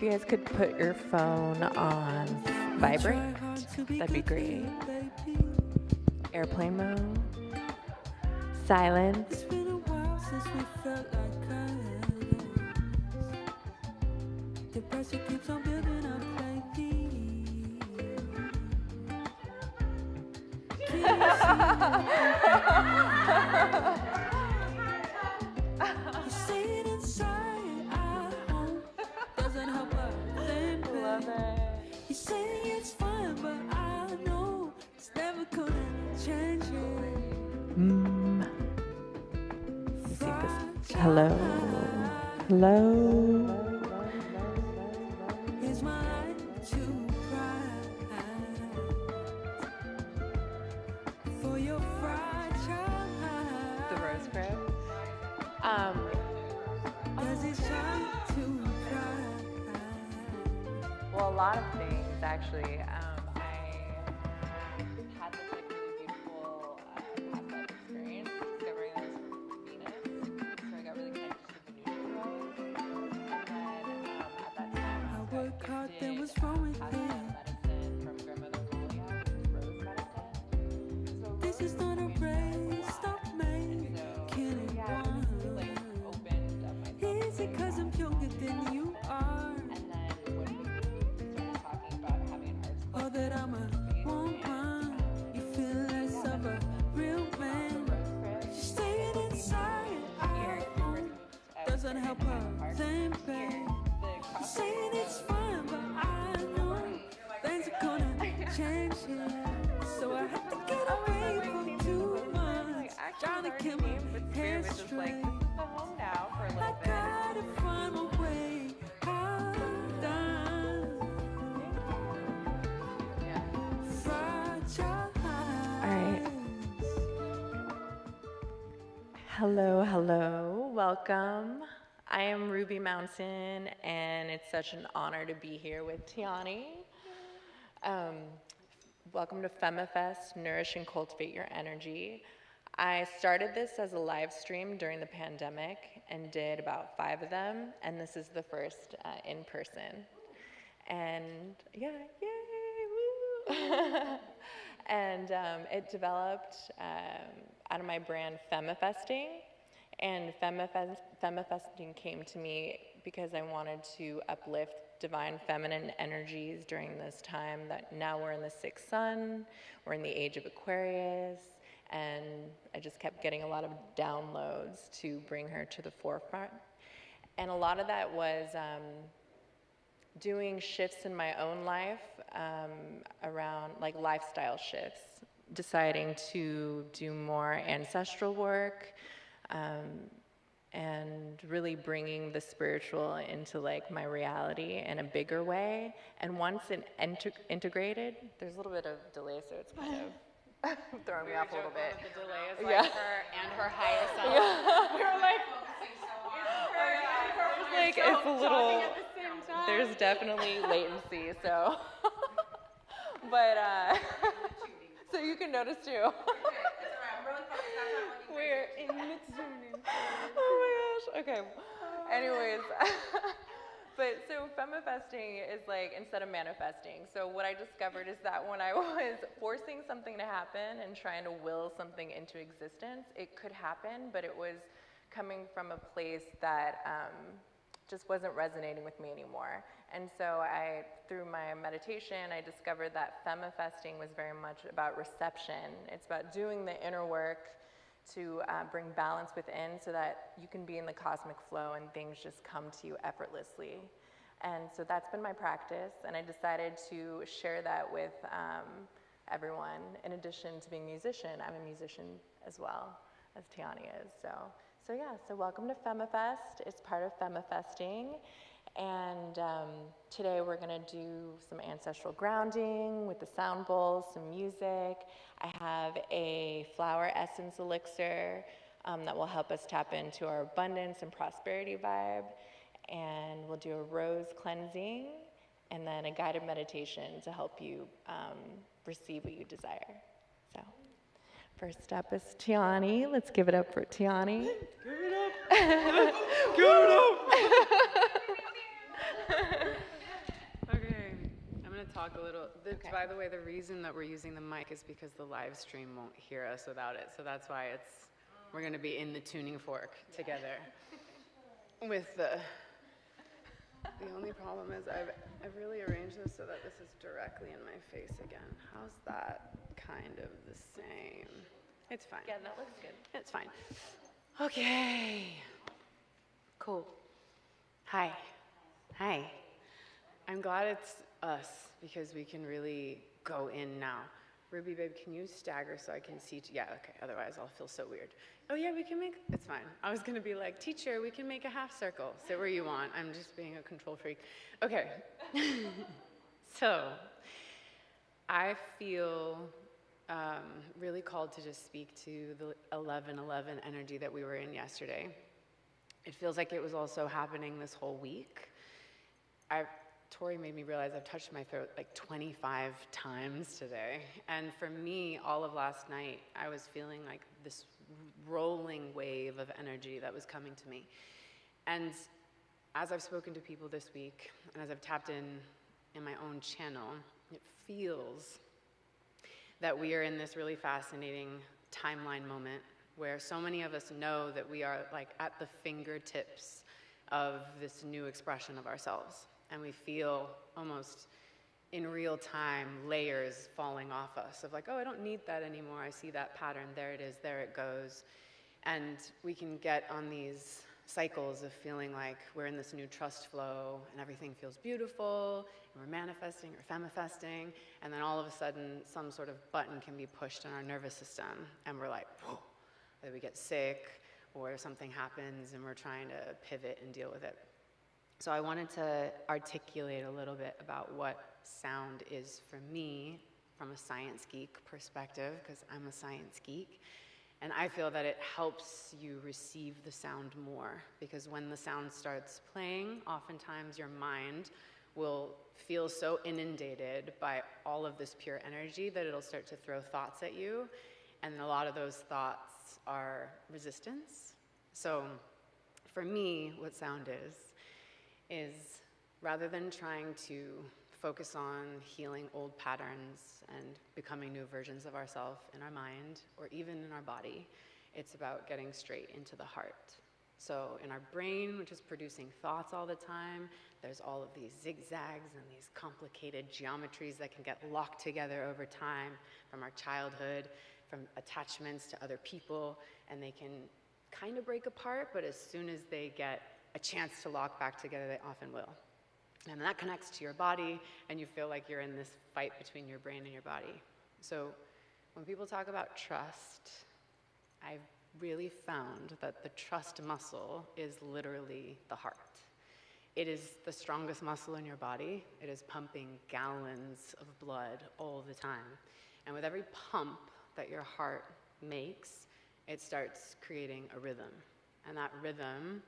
If you guys could put your phone on vibrate, that'd be great. Airplane mode. Silence. It's been a while since we felt like us. The pressure keeps on building up lately. You see it inside our home. Doesn't help us. Love it. You say it's fine, but I know it's never gonna change it. Hello. Hello. Here's my light to bright for your fragile heart. The rose crib. Does it shine too bright? Well, a lot of things actually. I had this like really beautiful past life experience discovering this from Venus. So I got really connected to the neutral rose. And then at that time, I work hard, then did what's wrong with past it? life medicine from grandmother Julia, which is rose medicine. So This is not a race, stop making it yeah, one. it like opened up my Is it 'cause I'm younger than you are? and then when we started talking about having an arts Or that I'm a woman? You feel less of a real man. You stay inside our home. Doesn't help her think back. You saying it's fine, but I know things are gonna change it. So I have to get away for 2 months. Trying to keep my head just like, straight. this is the home now for a I little bit. gotta find my way out down. Yeah. Fragile right. Hello, hello, welcome. I am Ruby Mountain, and it's such an honor to be here with Tihane. Welcome to Femmifest, Nourish and Cultivate Your Energy. I started this as a live stream during the pandemic and did about 5 of them, and this is the first in person. And yeah, yay, woo! And it developed out of my brand Femmifesting, and Femmifesting came to me because I wanted to uplift divine feminine energies during this time that now we're in the 6th sun, we're in the age of Aquarius, and I just kept getting a lot of downloads to bring her to the forefront. And a lot of that was doing shifts in my own life around like lifestyle shifts, deciding to do more ancestral work, and really bringing the spiritual into like my reality in a bigger way. And once it integrated, there's a little bit of delay, so it's kind of throwing me off a little bit. The delay is like her and her highest self. We were like, Like it's a little, there's definitely latency, so. But, so you can notice too. We're in mid-zooming. Oh my gosh, okay. Anyways, but so Femmifesting is like instead of manifesting. So what I discovered is that when I was forcing something to happen and trying to will something into existence, it could happen, but it was coming from a place that just wasn't resonating with me anymore. And so through my meditation, I discovered that Femmifesting was very much about reception. It's about doing the inner work to bring balance within so that you can be in the cosmic flow and things just come to you effortlessly. And so that's been my practice, and I decided to share that with everyone. In addition to being a musician, I'm a musician as well, as Tihane is. So yeah, so welcome to Femmifest. It's part of Femmifesting. And today we're gonna do some ancestral grounding with the sound bowls, some music. I have a flower essence elixir that will help us tap into our abundance and prosperity vibe. And we'll do a rose cleansing and then a guided meditation to help you receive what you desire. So first up is Tihane. Let's give it up for Tihane. Give it up. Give it up. By the way, the reason that we're using the mic is because the live stream won't hear us without it. So that's why we're going to be in the tuning fork together. With the only problem is I've really arranged this so that this is directly in my face again. How's that kind of the same? It's fine. Yeah, that looks good. It's fine. Okay. Cool. Hi. Hi. I'm glad it's us because we can really go in now. Ruby, babe, can you stagger so I can see? Yeah, okay. Otherwise, I'll feel so weird. Oh, yeah, we can make, it's fine. I was going to be like, teacher, we can make a half circle. Sit where you want. I'm just being a control freak. Okay. So, I feel really called to just speak to the 11/11 energy that we were in yesterday. It feels like it was also happening this whole week. Tori made me realize I've touched my throat like 25 times today. And for me, all of last night, I was feeling like this rolling wave of energy that was coming to me. And as I've spoken to people this week, and as I've tapped in my own channel, it feels that we are in this really fascinating timeline moment where so many of us know that we are like at the fingertips of this new expression of ourselves. And we feel almost in real time layers falling off us of like, oh, I don't need that anymore. I see that pattern. There it is. There it goes. And we can get on these cycles of feeling like we're in this new trust flow and everything feels beautiful and we're manifesting or femmifesting. And then all of a sudden, some sort of button can be pushed on our nervous system. And we're like, whoa, either we get sick or something happens and we're trying to pivot and deal with it. So I wanted to articulate a little bit about what sound is for me from a science geek perspective, because I'm a science geek. And I feel that it helps you receive the sound more, because when the sound starts playing, oftentimes your mind will feel so inundated by all of this pure energy that it'll start to throw thoughts at you. And a lot of those thoughts are resistance. So for me, what sound is rather than trying to focus on healing old patterns and becoming new versions of ourselves in our mind or even in our body, it's about getting straight into the heart. So in our brain, which is producing thoughts all the time, there's all of these zigzags and these complicated geometries that can get locked together over time from our childhood, from attachments to other people, and they can kind of break apart, but as soon as they get a chance to lock back together, they often will. And that connects to your body, and you feel like you're in this fight between your brain and your body. So when people talk about trust, I've really found that the trust muscle is literally the heart. It is the strongest muscle in your body. It is pumping gallons of blood all the time. And with every pump that your heart makes, it starts creating a rhythm. And that rhythm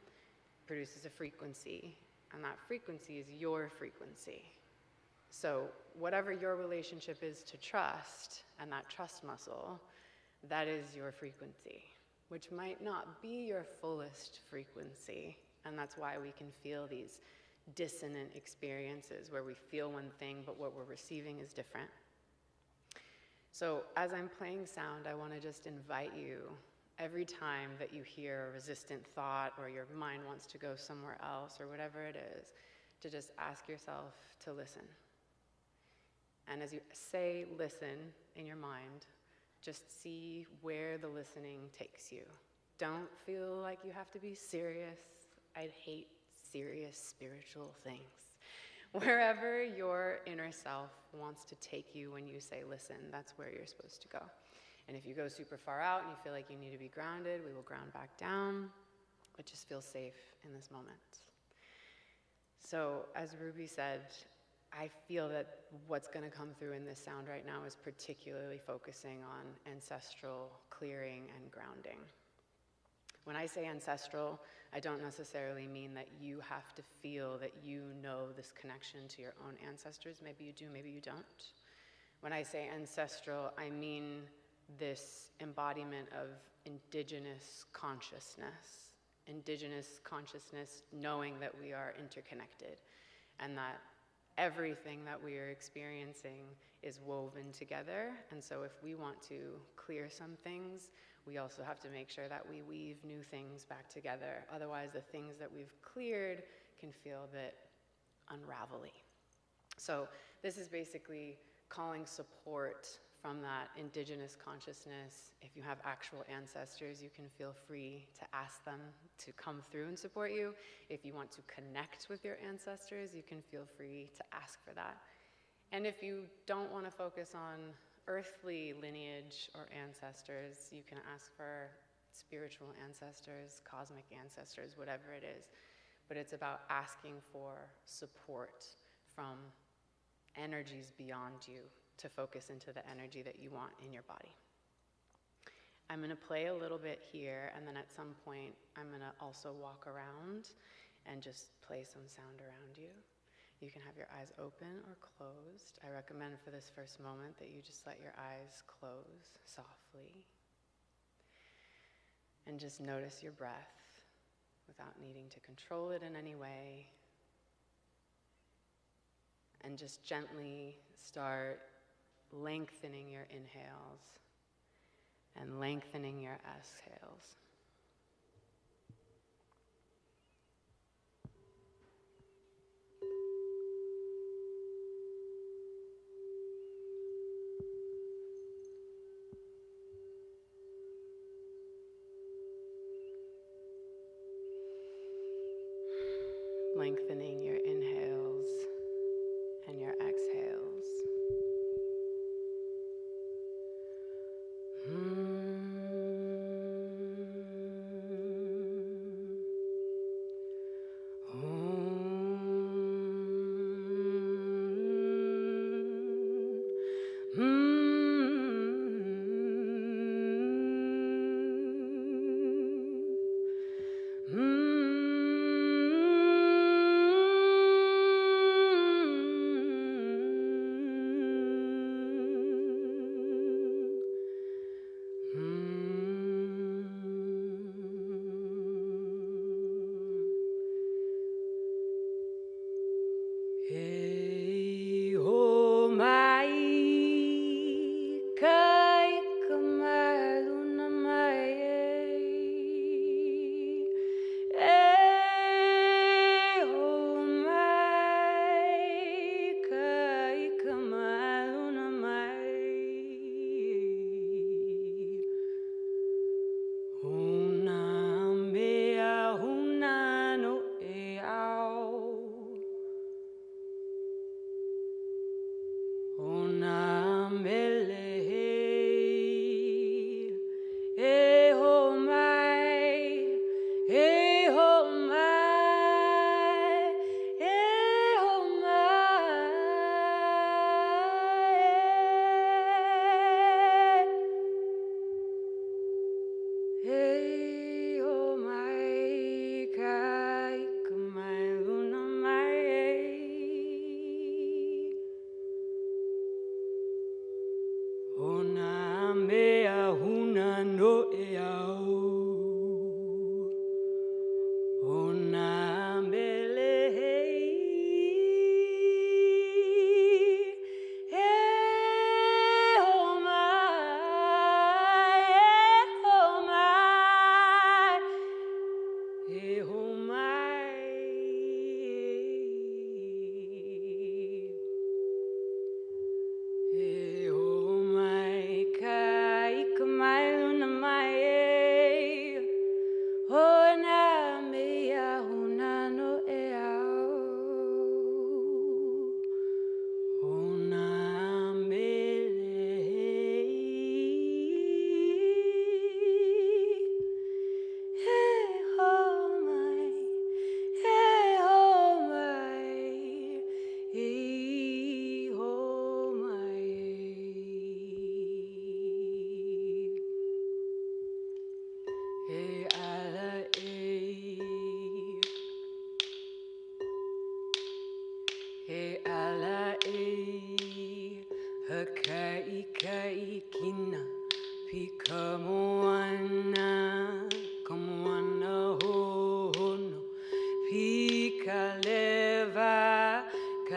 produces a frequency, and that frequency is your frequency. So whatever your relationship is to trust and that trust muscle, that is your frequency, which might not be your fullest frequency. And that's why we can feel these dissonant experiences where we feel one thing, but what we're receiving is different. So as I'm playing sound, I want to just invite you, every time that you hear a resistant thought or your mind wants to go somewhere else or whatever it is, to just ask yourself to listen. And as you say listen in your mind, just see where the listening takes you. Don't feel like you have to be serious. I'd hate serious spiritual things. Wherever your inner self wants to take you when you say listen, that's where you're supposed to go. And if you go super far out and you feel like you need to be grounded, we will ground back down, but just feel safe in this moment. So as Ruby said, I feel that what's going to come through in this sound right now is particularly focusing on ancestral clearing and grounding. When I say ancestral, I don't necessarily mean that you have to feel that you know this connection to your own ancestors. Maybe you do, maybe you don't. When I say ancestral, I mean this embodiment of indigenous consciousness knowing that we are interconnected and that everything that we are experiencing is woven together. And so if we want to clear some things, we also have to make sure that we weave new things back together. Otherwise, the things that we've cleared can feel a bit unravelly. So this is basically calling support from that indigenous consciousness. If you have actual ancestors, you can feel free to ask them to come through and support you. If you want to connect with your ancestors, you can feel free to ask for that. And if you don't want to focus on earthly lineage or ancestors, you can ask for spiritual ancestors, cosmic ancestors, whatever it is. But it's about asking for support from energies beyond you to focus into the energy that you want in your body. I'm going to play a little bit here, and then at some point I'm going to also walk around and just play some sound around you. You can have your eyes open or closed. I recommend for this first moment that you just let your eyes close softly and just notice your breath without needing to control it in any way. And just gently start lengthening your inhales and lengthening your exhales. Lengthening your inhales and your exhales.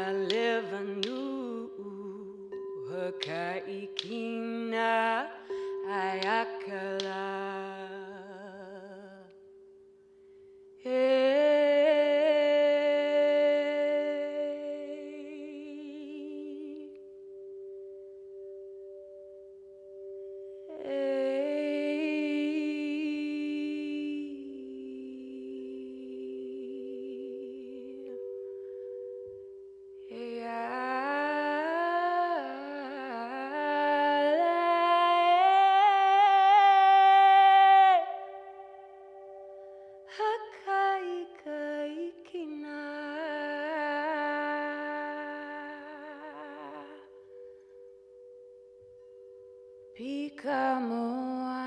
Kalevanu Hakaikina Ayakala. Pikamoana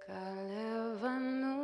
Kalevanu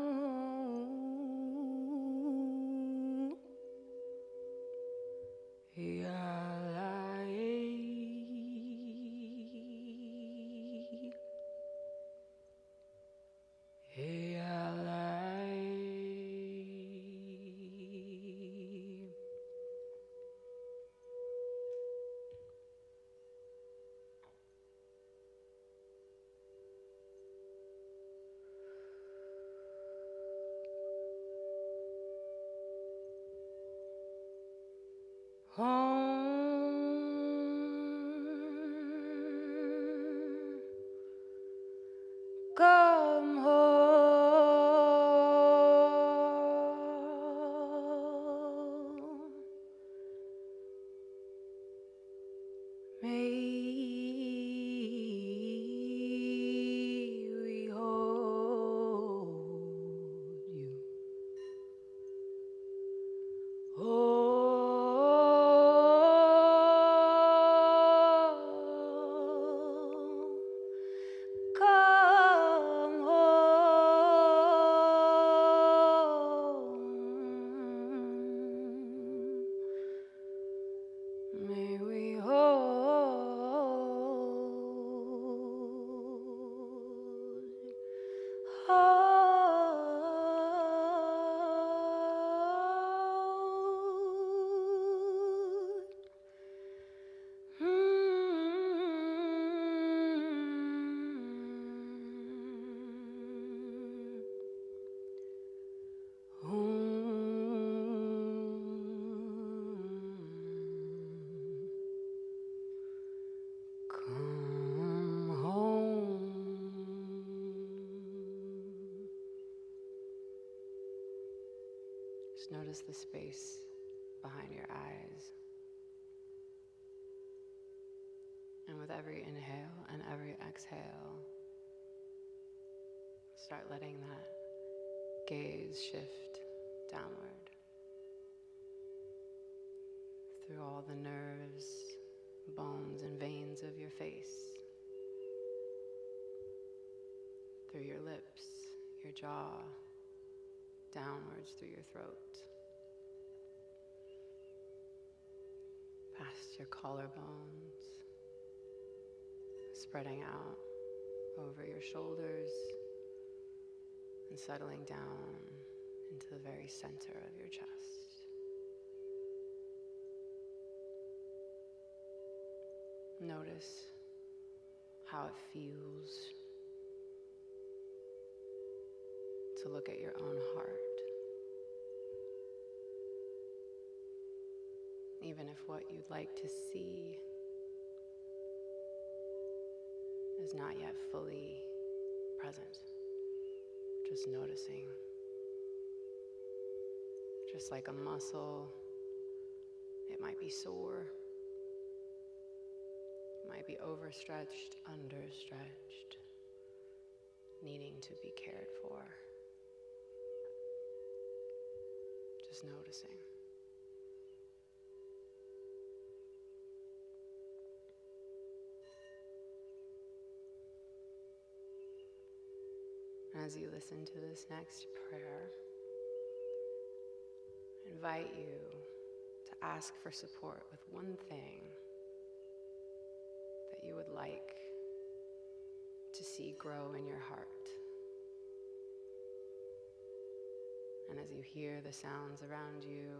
home, come home. May we hold you. Come home. May we come home. Just notice the space behind your eyes. And with every inhale and every exhale, start letting that gaze shift downward through all the nerves, bones, and veins of your face, through your lips, your jaw, downwards through your throat, past your collarbones, spreading out over your shoulders and settling down into the very center of your chest. Notice how it feels to look at your own heart. Even if what you'd like to see is not yet fully present. Just noticing. Just like a muscle, it might be sore. It might be overstretched, understretched, needing to be cared for. Just noticing. As you listen to this next prayer, I invite you to ask for support with one thing that you would like to see grow in your heart. And as you hear the sounds around you,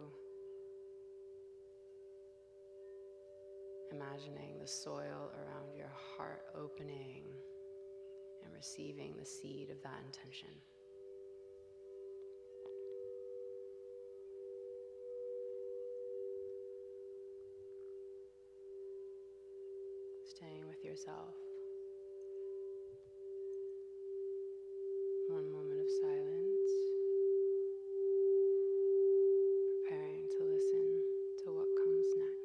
imagining the soil around your heart opening and receiving the seed of that intention. Staying with yourself. One moment of silence, preparing to listen to what comes next.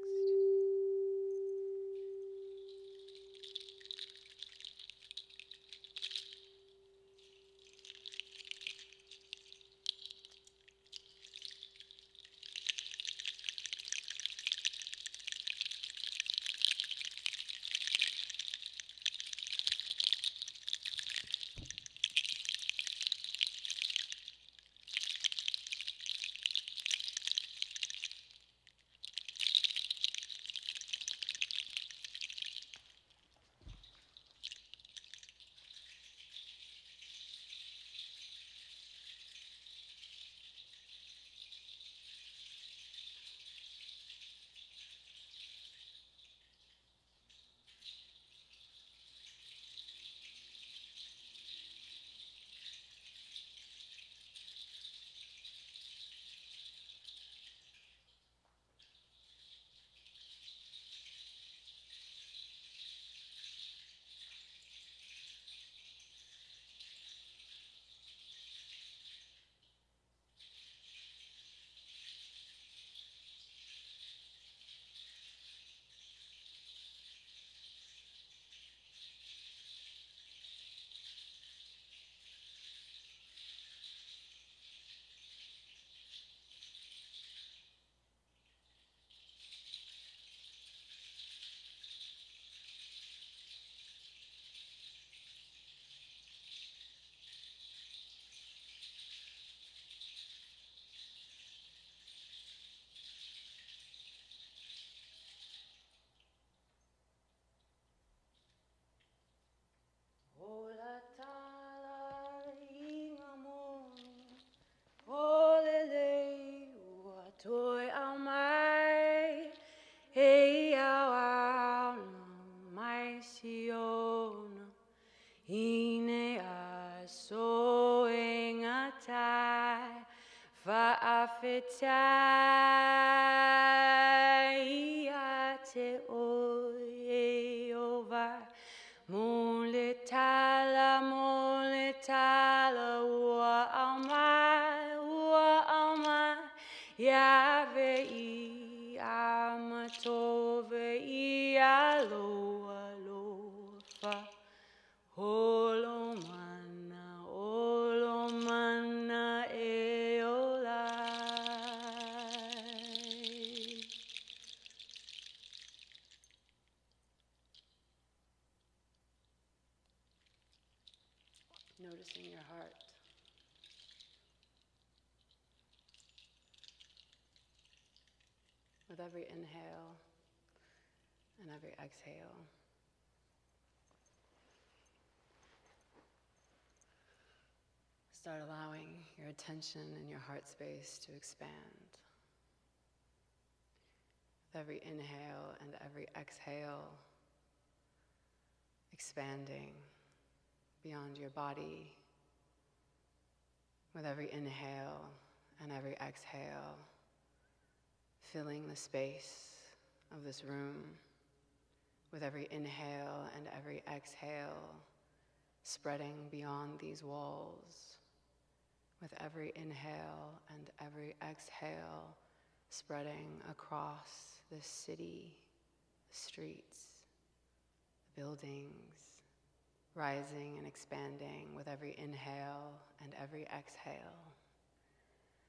Noticing your heart. With every inhale and every exhale, start allowing your attention and your heart space to expand. With every inhale and every exhale, expanding beyond your body. With every inhale and every exhale, filling the space of this room. With every inhale and every exhale, spreading beyond these walls. With every inhale and every exhale, spreading across this city, the streets, the buildings, rising and expanding with every inhale and every exhale,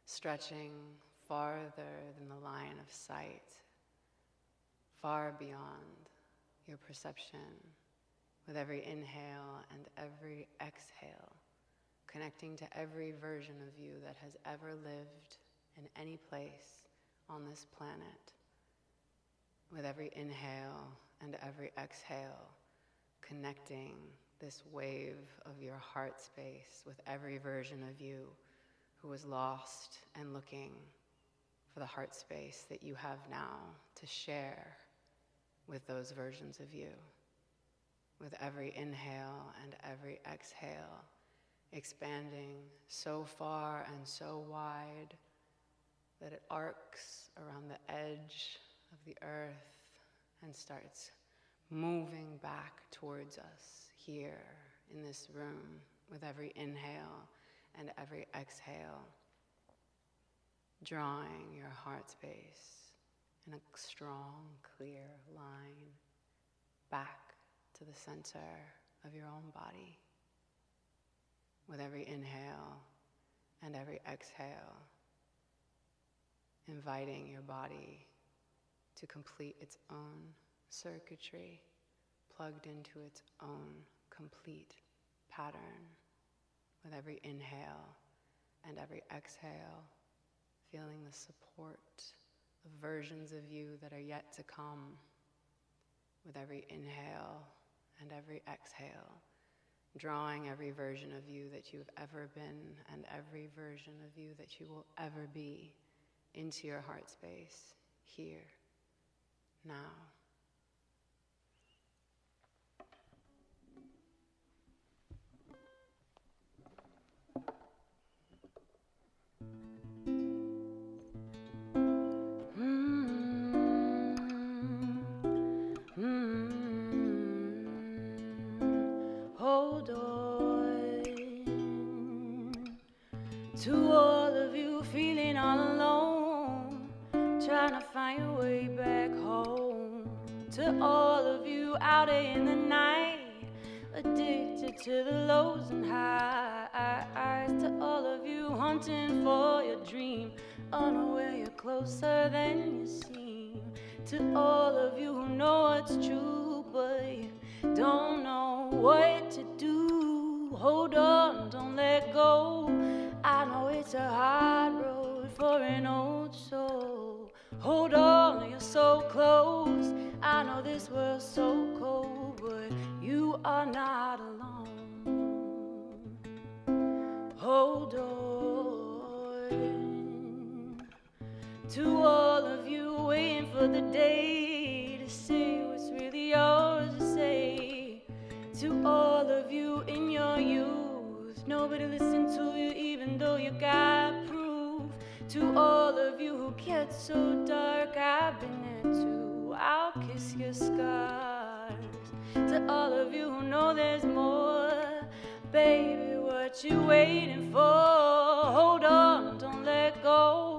stretching farther than the line of sight, far beyond your perception, with every inhale and every exhale, connecting to every version of you that has ever lived in any place on this planet. With every inhale and every exhale, connecting this wave of your heart space with every version of you who was lost and looking for the heart space that you have now to share with those versions of you. With every inhale and every exhale, expanding so far and so wide that it arcs around the edge of the earth and starts moving back towards us here in this room with every inhale and every exhale, drawing your heart space in a strong, clear line back to the center of your own body. With every inhale and every exhale, inviting your body to complete its own circuitry, plugged into its own complete pattern. With every inhale and every exhale, feeling the support of versions of you that are yet to come. With every inhale and every exhale, drawing every version of you that you've ever been and every version of you that you will ever be into your heart space, here, now. Hold on to all of you feeling all alone, trying to find your way back home. To all of you out there in the night, addicted to the lows and highs. To all of you hunting for your dream, unaware you're closer than you seem. To all of you who know what's true, but you don't know what to do. Hold on, don't let go. I know it's a hard road for an old soul. Hold on, you're so close. I know this world's so cold, but you are not alone. Hold on. To all of you waiting for the day to say what's really yours to say. To all of you in your youth, nobody listened to you even though you got proof. To all of you who get so dark, I've been there too. I'll kiss your scars. To all of you who know there's more, baby, what you waiting for? Hold on, don't let go.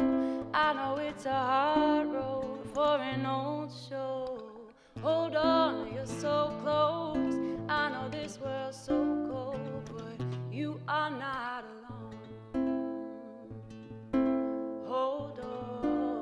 I know it's a hard road for an old soul. Hold on, you're so close. I know this world's so cold, but you are not alone. Hold on.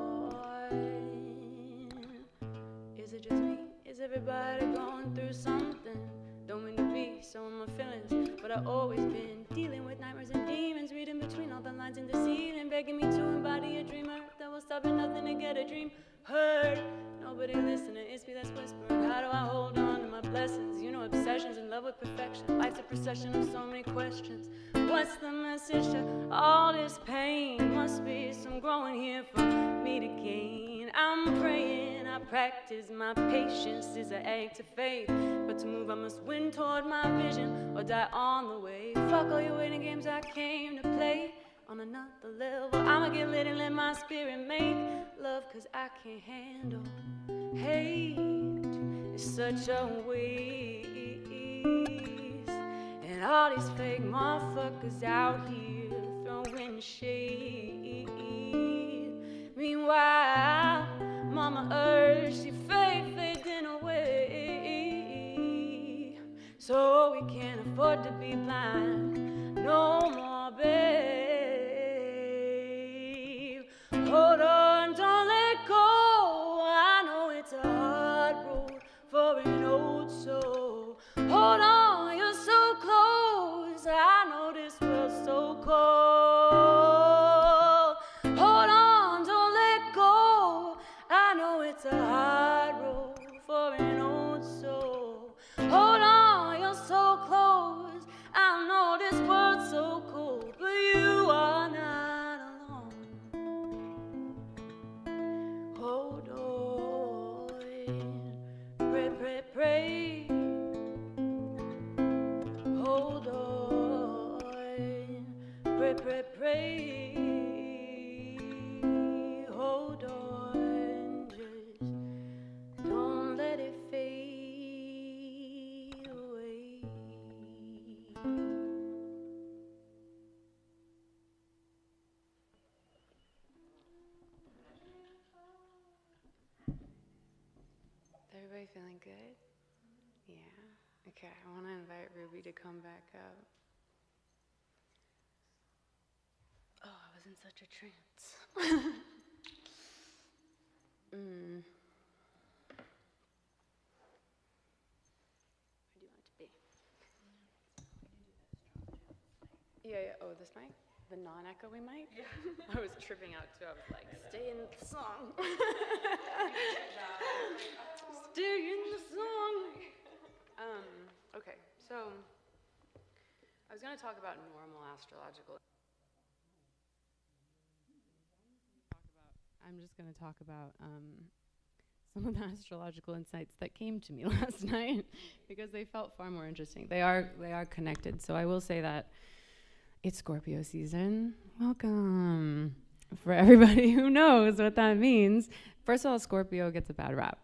Is it just me? Is everybody going through something? Don't mean to be so in my feelings, but I've always been dealing with nightmares and demons, reading between all the lines in the ceiling, begging me to embody a dreamer that will stop at nothing to get a dream heard. Nobody listening, it's me that's whispering. How do I hold on to my blessings? You know, obsessions, in love with perfection. Life's a procession of so many questions. What's the message to all this pain? Must be some growing here for me to gain. I'm praying, I practice my patience is an act of faith. But to move, I must win toward my vision or die on the way. Fuck all your waiting games, I came to play on another level. I'ma get lit and let my spirit make love, cause I can't handle hate. It's such a waste. And all these fake motherfuckers out here throwing shade. Meanwhile, Mama Earth, she fading away. So we can't afford to be blind no more, babe. Hold on, don't let go. I know it's a hard road for an old soul. Hold on, you're so close. I know this world's so cold. Hold on, don't let go. I know it's a hard road for an old soul. Hold on, you're so close. I know this world's so cold, but you are not. Pray, pray, pray. Hold on, just don't let it fade away. Everybody feeling good? Yeah. Okay, I want to invite Ruby to come back up. Oh, I was in such a trance. Where do you want it to be? Yeah. Oh, this mic? The non-echoey mic? Yeah. I was tripping out too. I was like, stay in the song. Stay in the song. Okay, so I was going to talk about normal astrological. I'm just going to talk about some of the astrological insights that came to me last night because they felt far more interesting. They are connected. So I will say that it's Scorpio season. Welcome. For everybody who knows what that means, first of all, Scorpio gets a bad rap.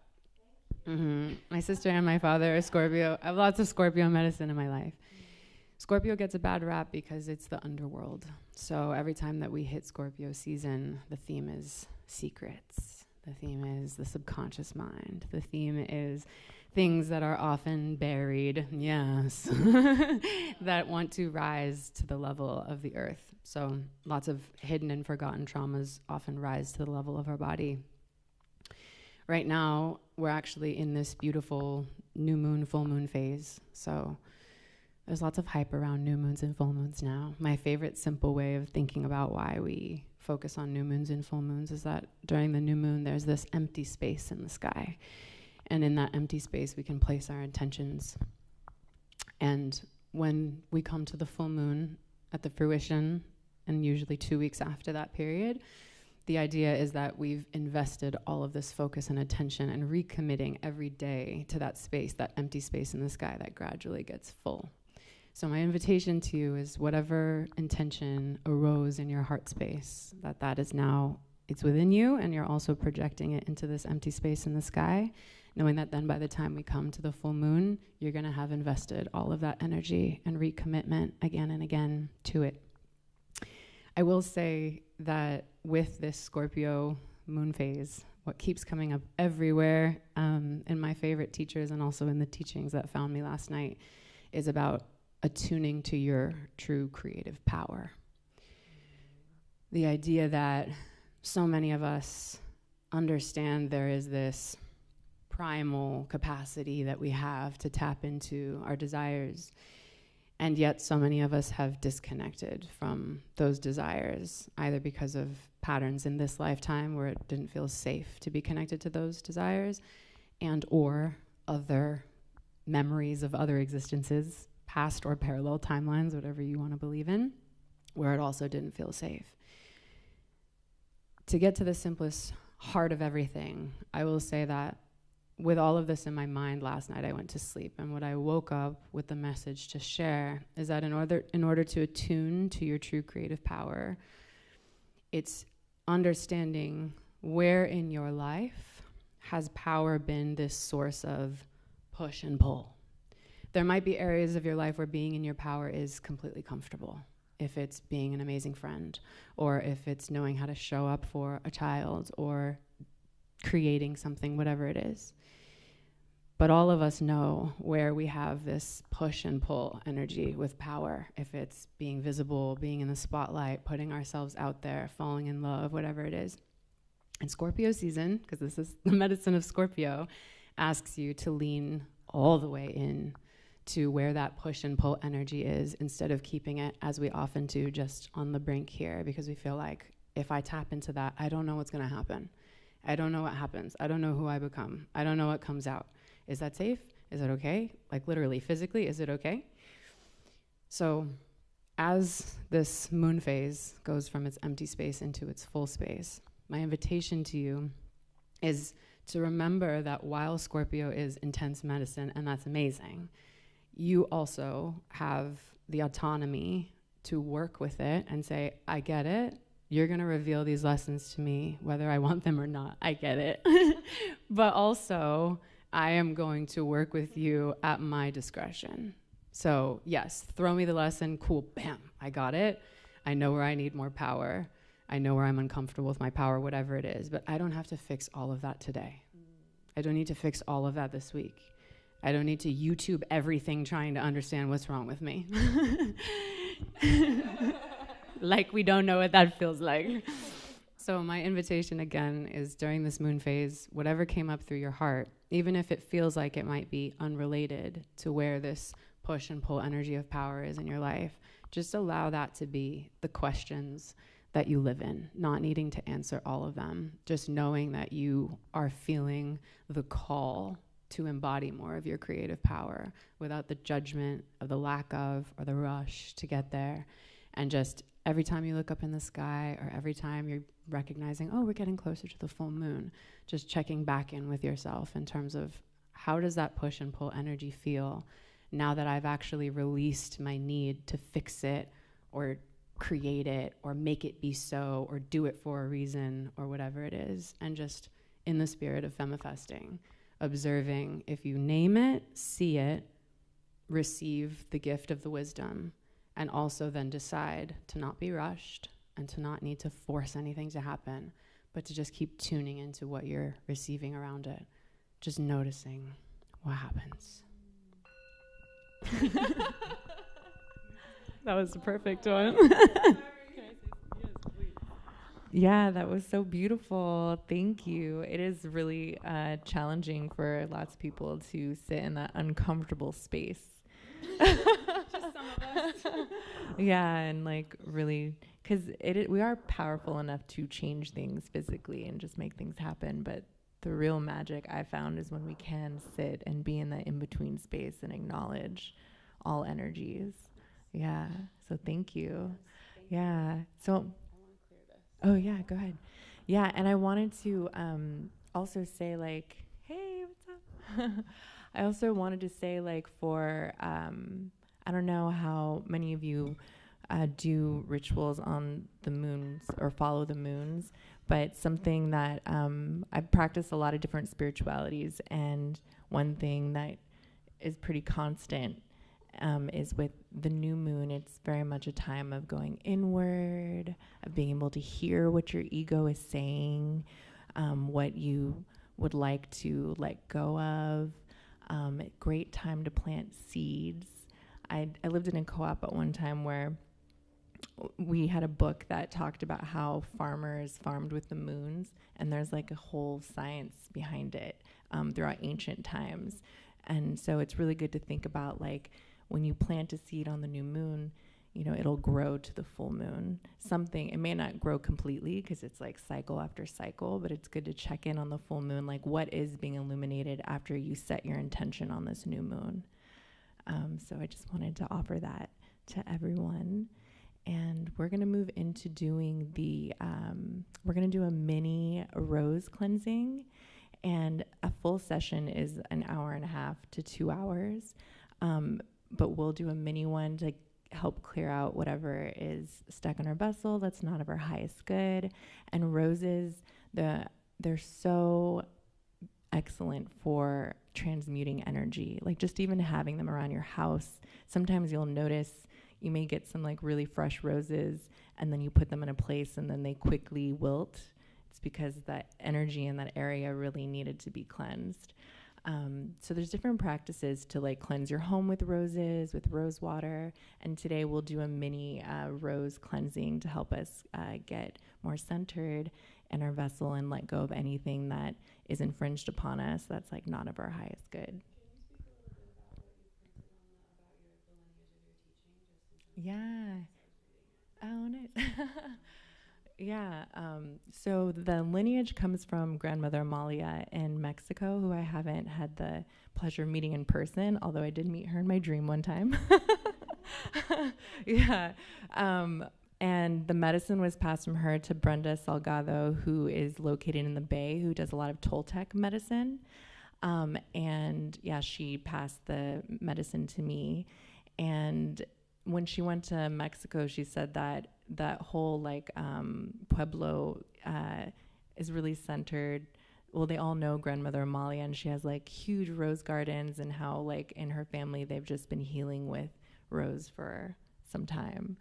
My sister and my father are Scorpio. I have lots of Scorpio medicine in my life. Scorpio gets a bad rap because it's the underworld. So every time that we hit Scorpio season, the theme is secrets. The theme is the subconscious mind. The theme is things that are often buried, yes, that want to rise to the level of the earth. So lots of hidden and forgotten traumas often rise to the level of our body. Right now, we're actually in this beautiful new moon, full moon phase. So there's lots of hype around new moons and full moons now. My favorite simple way of thinking about why we focus on new moons and full moons is that during the new moon, there's this empty space in the sky. And in that empty space, we can place our intentions. And when we come to the full moon at the fruition, and usually 2 weeks after that period, the idea is that we've invested all of this focus and attention and recommitting every day to that space, that empty space in the sky that gradually gets full. So my invitation to you is whatever intention arose in your heart space, that is now, it's within you, and you're also projecting it into this empty space in the sky, knowing that then by the time we come to the full moon, you're going to have invested all of that energy and recommitment again and again to it. I will say that with this Scorpio moon phase, what keeps coming up everywhere in my favorite teachers and also in the teachings that found me last night is about attuning to your true creative power. The idea that so many of us understand there is this primal capacity that we have to tap into our desires. And yet so many of us have disconnected from those desires, either because of patterns in this lifetime where it didn't feel safe to be connected to those desires, and or other memories of other existences, past or parallel timelines, whatever you want to believe in, where it also didn't feel safe. To get to the simplest heart of everything, I will say that with all of this in my mind last night, I went to sleep, and what I woke up with the message to share is that in order to attune to your true creative power, it's understanding where in your life has power been this source of push and pull. There might be areas of your life where being in your power is completely comfortable. If it's being an amazing friend, or if it's knowing how to show up for a child, or creating something, whatever it is. But all of us know where we have this push and pull energy with power. If it's being visible, being in the spotlight, putting ourselves out there, falling in love, whatever it is. And Scorpio season, because this is the medicine of Scorpio, asks you to lean all the way in to where that push and pull energy is, instead of keeping it, as we often do, just on the brink here, because we feel like if I tap into that, I don't know what's going to happen. I don't know what happens. I don't know who I become. I don't know what comes out. Is that safe? Is it okay? Like literally, physically, is it okay? So as this moon phase goes from its empty space into its full space, my invitation to you is to remember that while Scorpio is intense medicine, and that's amazing, you also have the autonomy to work with it and say, I get it. You're going to reveal these lessons to me, whether I want them or not. I get it. But also, I am going to work with you at my discretion. So yes, throw me the lesson. Cool. Bam. I got it. I know where I need more power. I know where I'm uncomfortable with my power, whatever it is. But I don't have to fix all of that today. I don't need to fix all of that this week. I don't need to YouTube everything trying to understand what's wrong with me. Like we don't know what that feels like. So my invitation again is during this moon phase, whatever came up through your heart, even if it feels like it might be unrelated to where this push and pull energy of power is in your life, just allow that to be the questions that you live in, not needing to answer all of them, just knowing that you are feeling the call to embody more of your creative power without the judgment of the lack of or the rush to get there. And just every time you look up in the sky or every time you're recognizing, oh, we're getting closer to the full moon, just checking back in with yourself in terms of how does that push and pull energy feel now that I've actually released my need to fix it or create it or make it be so or do it for a reason or whatever it is. And just in the spirit of Femmifesting, observing if you name it, see it, receive the gift of the wisdom, and also then decide to not be rushed and to not need to force anything to happen, but to just keep tuning into what you're receiving around it, just noticing what happens. That was the perfect one. Yeah, that was so beautiful. Thank you. It is really challenging for lots of people to sit in that uncomfortable space. Just some of us. Yeah, and like really, because we are powerful enough to change things physically and just make things happen. But the real magic I found is when we can sit and be in that in-between space and acknowledge all energies. Yeah, so thank you. Yeah, so, oh yeah, go ahead. Yeah, and I wanted to also say like, hey, what's up? I also wanted to say like for, I don't know how many of you do rituals on the moons or follow the moons, but something that I've practiced a lot of different spiritualities, and one thing that is pretty constant is with the new moon. It's very much a time of going inward, of being able to hear what your ego is saying, what you would like to let go of. Great time to plant seeds. I lived in a co-op at one time where we had a book that talked about how farmers farmed with the moons, and there's like a whole science behind it throughout ancient times. And so it's really good to think about like when you plant a seed on the new moon, you know, it'll grow to the full moon. It may not grow completely because it's like cycle after cycle, but it's good to check in on the full moon, like what is being illuminated after you set your intention on this new moon. So I just wanted to offer that to everyone. And we're going to move into doing we're going to do a mini rose cleansing, and a full session is an hour and a half to 2 hours. But we'll do a mini one to help clear out whatever is stuck in our vessel that's not of our highest good. And roses, they're so excellent for transmuting energy. Like just even having them around your house, sometimes you'll notice you may get some like really fresh roses and then you put them in a place and then they quickly wilt. It's because that energy in that area really needed to be cleansed. So there's different practices to like cleanse your home with roses, with rose water. And today we'll do a mini rose cleansing to help us get more centered in our vessel and let go of anything that is infringed upon us that's like not of our highest good. Yeah. Oh, nice. Yeah. So the lineage comes from Grandmother Amalia in Mexico, who I haven't had the pleasure of meeting in person, although I did meet her in my dream one time. Yeah. And the medicine was passed from her to Brenda Salgado, who is located in the Bay, who does a lot of Toltec medicine. And yeah, she passed the medicine to me. And when she went to Mexico, she said that that whole like pueblo is really centered. Well, they all know grandmother Amalia, and she has like huge rose gardens, and how like in her family they've just been healing with rose for some time.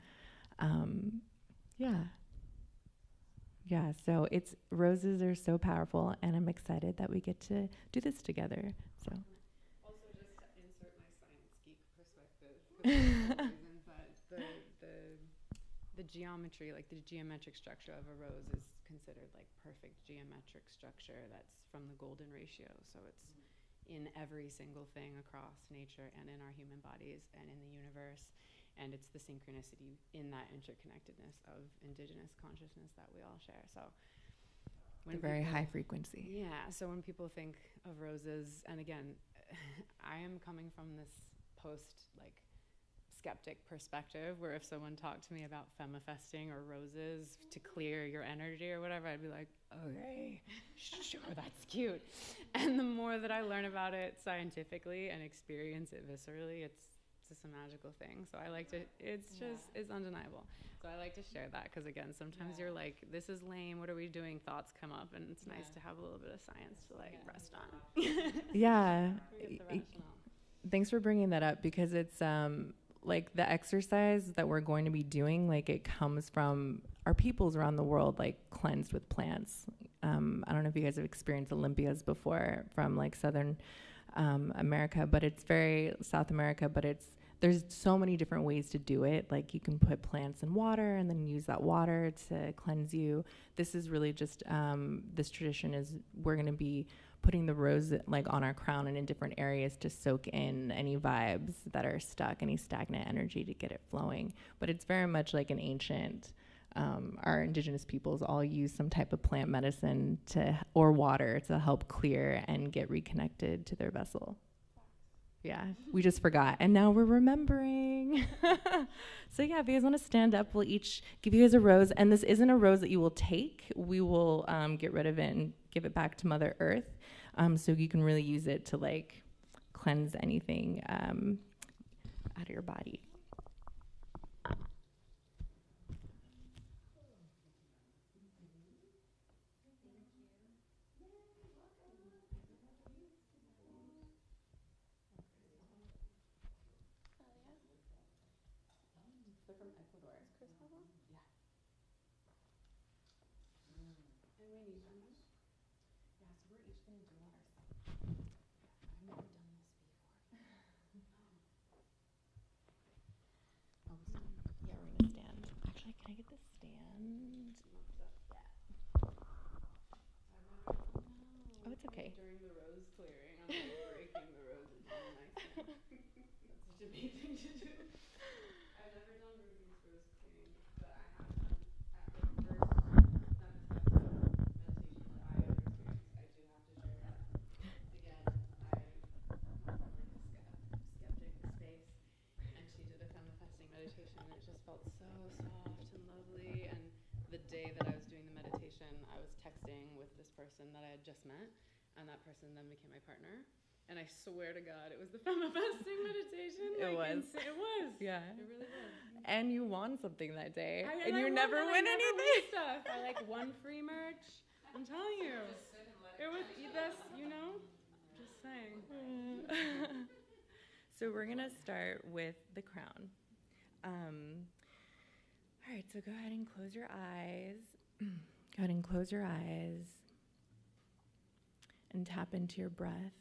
Yeah. Yeah, so it's roses are so powerful, and I'm excited that we get to do this together. So Also, just to insert my science geek perspective, because one of the reasons that the geometry, like the geometric structure of a rose, is considered like perfect geometric structure. That's from the golden ratio. So it's in every single thing across nature and in our human bodies and in the universe. And it's the synchronicity in that interconnectedness of indigenous consciousness that we all share. So when very high frequency. Yeah. So when people think of roses, and again, I am coming from this post like skeptic perspective, where if someone talked to me about femmifesting or roses to clear your energy or whatever, I'd be like, okay, sure, that's cute. And the more that I learn about it scientifically and experience it viscerally, it's just a magical thing. So I like to, it's undeniable. So I like to share that, because again, sometimes you're like, this is lame, what are we doing? Thoughts come up, and it's nice to have a little bit of science to like rest on. Yeah. Get the rationale. Thanks for bringing that up, because it's like the exercise that we're going to be doing, like it comes from our peoples around the world, like cleansed with plants. I don't know if you guys have experienced Olympias before from like Southern America, but it's very South America, but there's so many different ways to do it. Like you can put plants in water and then use that water to cleanse you. This is really just, this tradition is we're going to be putting the rose like on our crown and in different areas to soak in any vibes that are stuck, any stagnant energy, to get it flowing. But it's very much like an ancient, our indigenous peoples all use some type of plant medicine or water to help clear and get reconnected to their vessel. Yeah, we just forgot, and now we're remembering. So yeah, if you guys want to stand up, we'll each give you guys a rose, and this isn't a rose that you will take. We will get rid of it and give it back to Mother Earth, so you can really use it to like cleanse anything out of your body. They're from Ecuador. Is Chris have one? Yeah. And we need them. Yeah, so we're each going to do ours. I've never done this before. Oh, yeah, we're gonna stand. Actually, can I get the stand? Oh, it's okay. During the rose clearing, I'm like breaking the roses on my stand. That's such a big thing to do. I've never done Ruby's rose clearing, but I have done at the first Femmifest meditation that I ever experienced. I do have to share that. Again, I come from like a skeptic space, and she did a Femmifesting meditation, and it just felt so soft and lovely. And the day that I was doing the meditation, I was texting with this person that I had just met, and that person then became my partner. And I swear to God, it was the Femmifesting meditation. It was. It was. Yeah. It really was. And you won something that day, And you I never win anything. Stuff. I like won free merch. I'm telling you. It was this, you know? Just saying. So we're gonna start with the crown. All right, so go ahead and close your eyes. Go ahead and close your eyes and tap into your breath.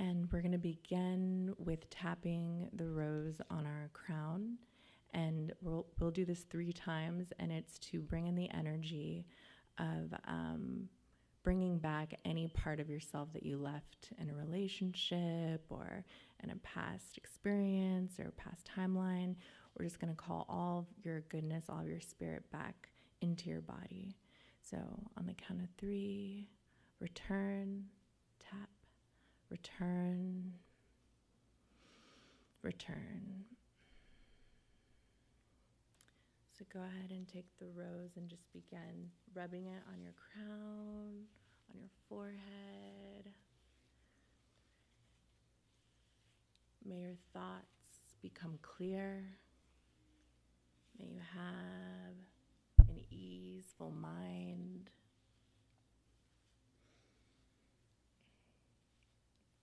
And we're going to begin with tapping the rose on our crown. And we'll do this 3 times, and it's to bring in the energy of bringing back any part of yourself that you left in a relationship or in a past experience or past timeline. We're just going to call all your goodness, all your spirit back into your body. So on the count of 3, return, tap, return, return. So go ahead and take the rose and just begin rubbing it on your crown, on your forehead. May your thoughts become clear. May you have an easeful mind.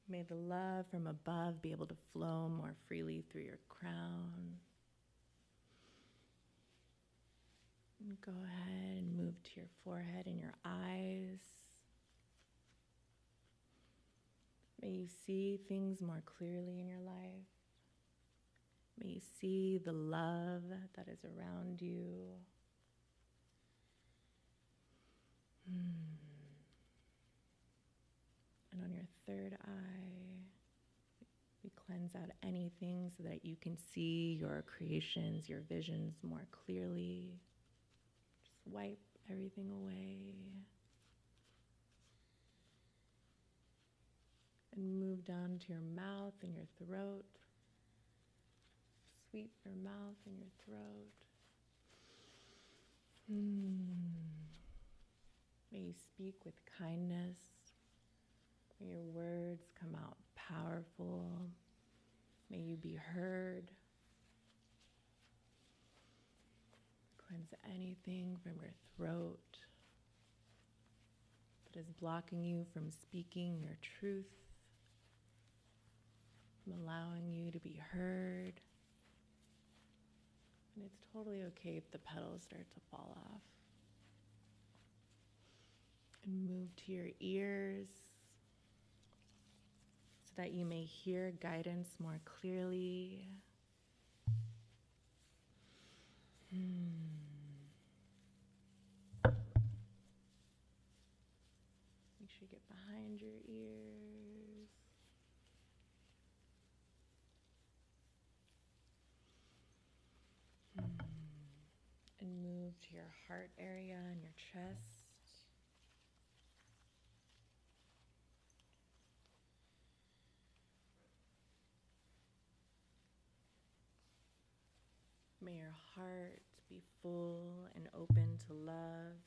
May the love from above be able to flow more freely through your crown. And go ahead and move to your forehead and your eyes. May you see things more clearly in your life. May you see the love that is around you. And on your third eye, we cleanse out anything so that you can see your creations, your visions more clearly. Just wipe everything away. And move down to your mouth and your throat. Sweep your mouth and your throat. May you speak with kindness. May your words come out powerful. May you be heard. Cleanse anything from your throat that is blocking you from speaking your truth, from allowing you to be heard. And it's totally okay if the petals start to fall off. And move to your ears so that you may hear guidance more clearly. Make sure you get behind your ears. And move to your heart area and your chest. May your heart be full and open to love.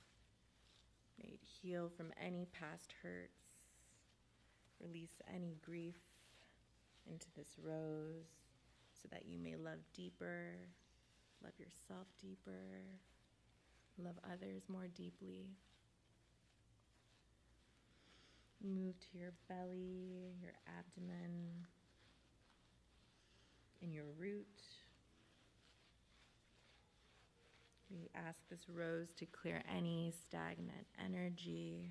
May it heal from any past hurts. Release any grief into this rose so that you may love deeper, love yourself deeper, love others more deeply. Move to your belly, your abdomen, and your root. We ask this rose to clear any stagnant energy,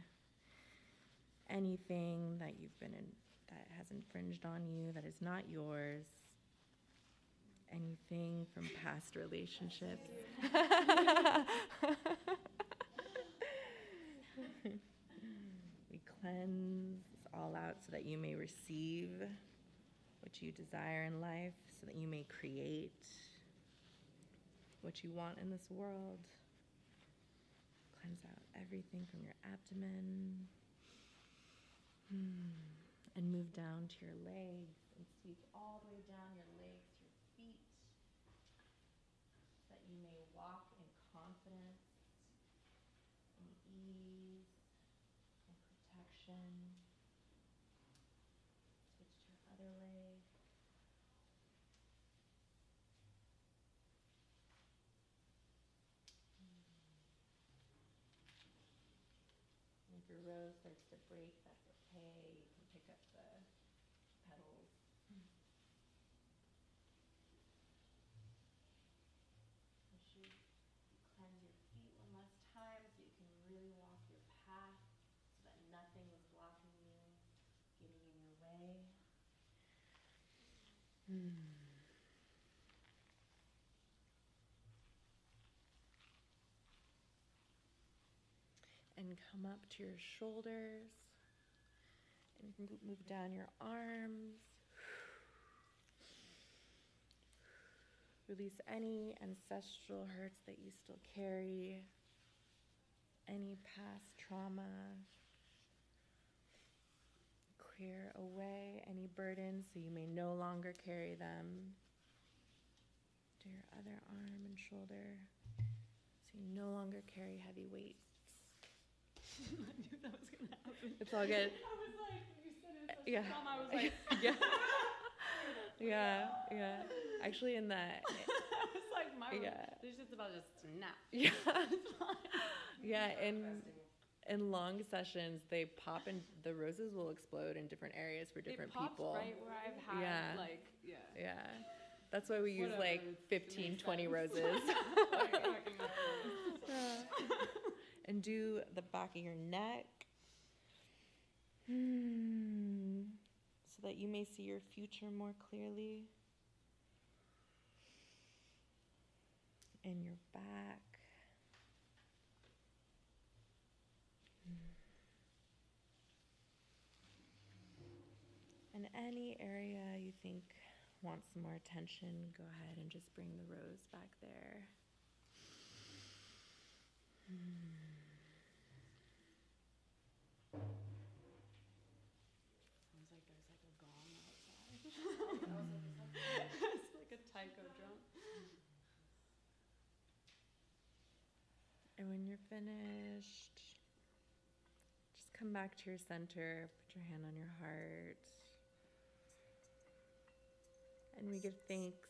anything that you've been in that has infringed on you, that is not yours, anything from past relationships. We cleanse all out so that you may receive what you desire in life, so that you may create what you want in this world. Cleanse out everything from your abdomen. And move down to your legs and sweep all the way down your legs to your feet so that you may walk in confidence, in ease, in protection. Switch to your other leg. And if your rose starts to break, that's okay. You can pick up the petals. Make sure you cleanse your feet one last time so you can really walk your path so that nothing is blocking you, getting in your way. And come up to your shoulders and move down your arms. Release any ancestral hurts that you still carry, any past trauma. Clear away any burdens so you may no longer carry them. To your other arm and shoulder so you no longer carry heavy weights. I knew that was going to happen. It's all good. I was like, you said it was Yeah. trauma. I was like, Yeah. Yeah. Actually, in the It's like my room. Yeah. There's just about just snap. yeah, yeah, in long sessions, they pop and the roses will explode in different areas for different It pops people. right where I've had Yeah. yeah. Yeah. That's why we use Whatever, like it 15, makes 20 sense. roses. Yeah. And do the back of your neck. So that you may see your future more clearly. And your back. And any area you think wants some more attention, go ahead and just bring the rose back there. Sounds like there's like a gong outside. It's like a taiko drum. And when you're finished, just come back to your center, put your hand on your heart. And we give thanks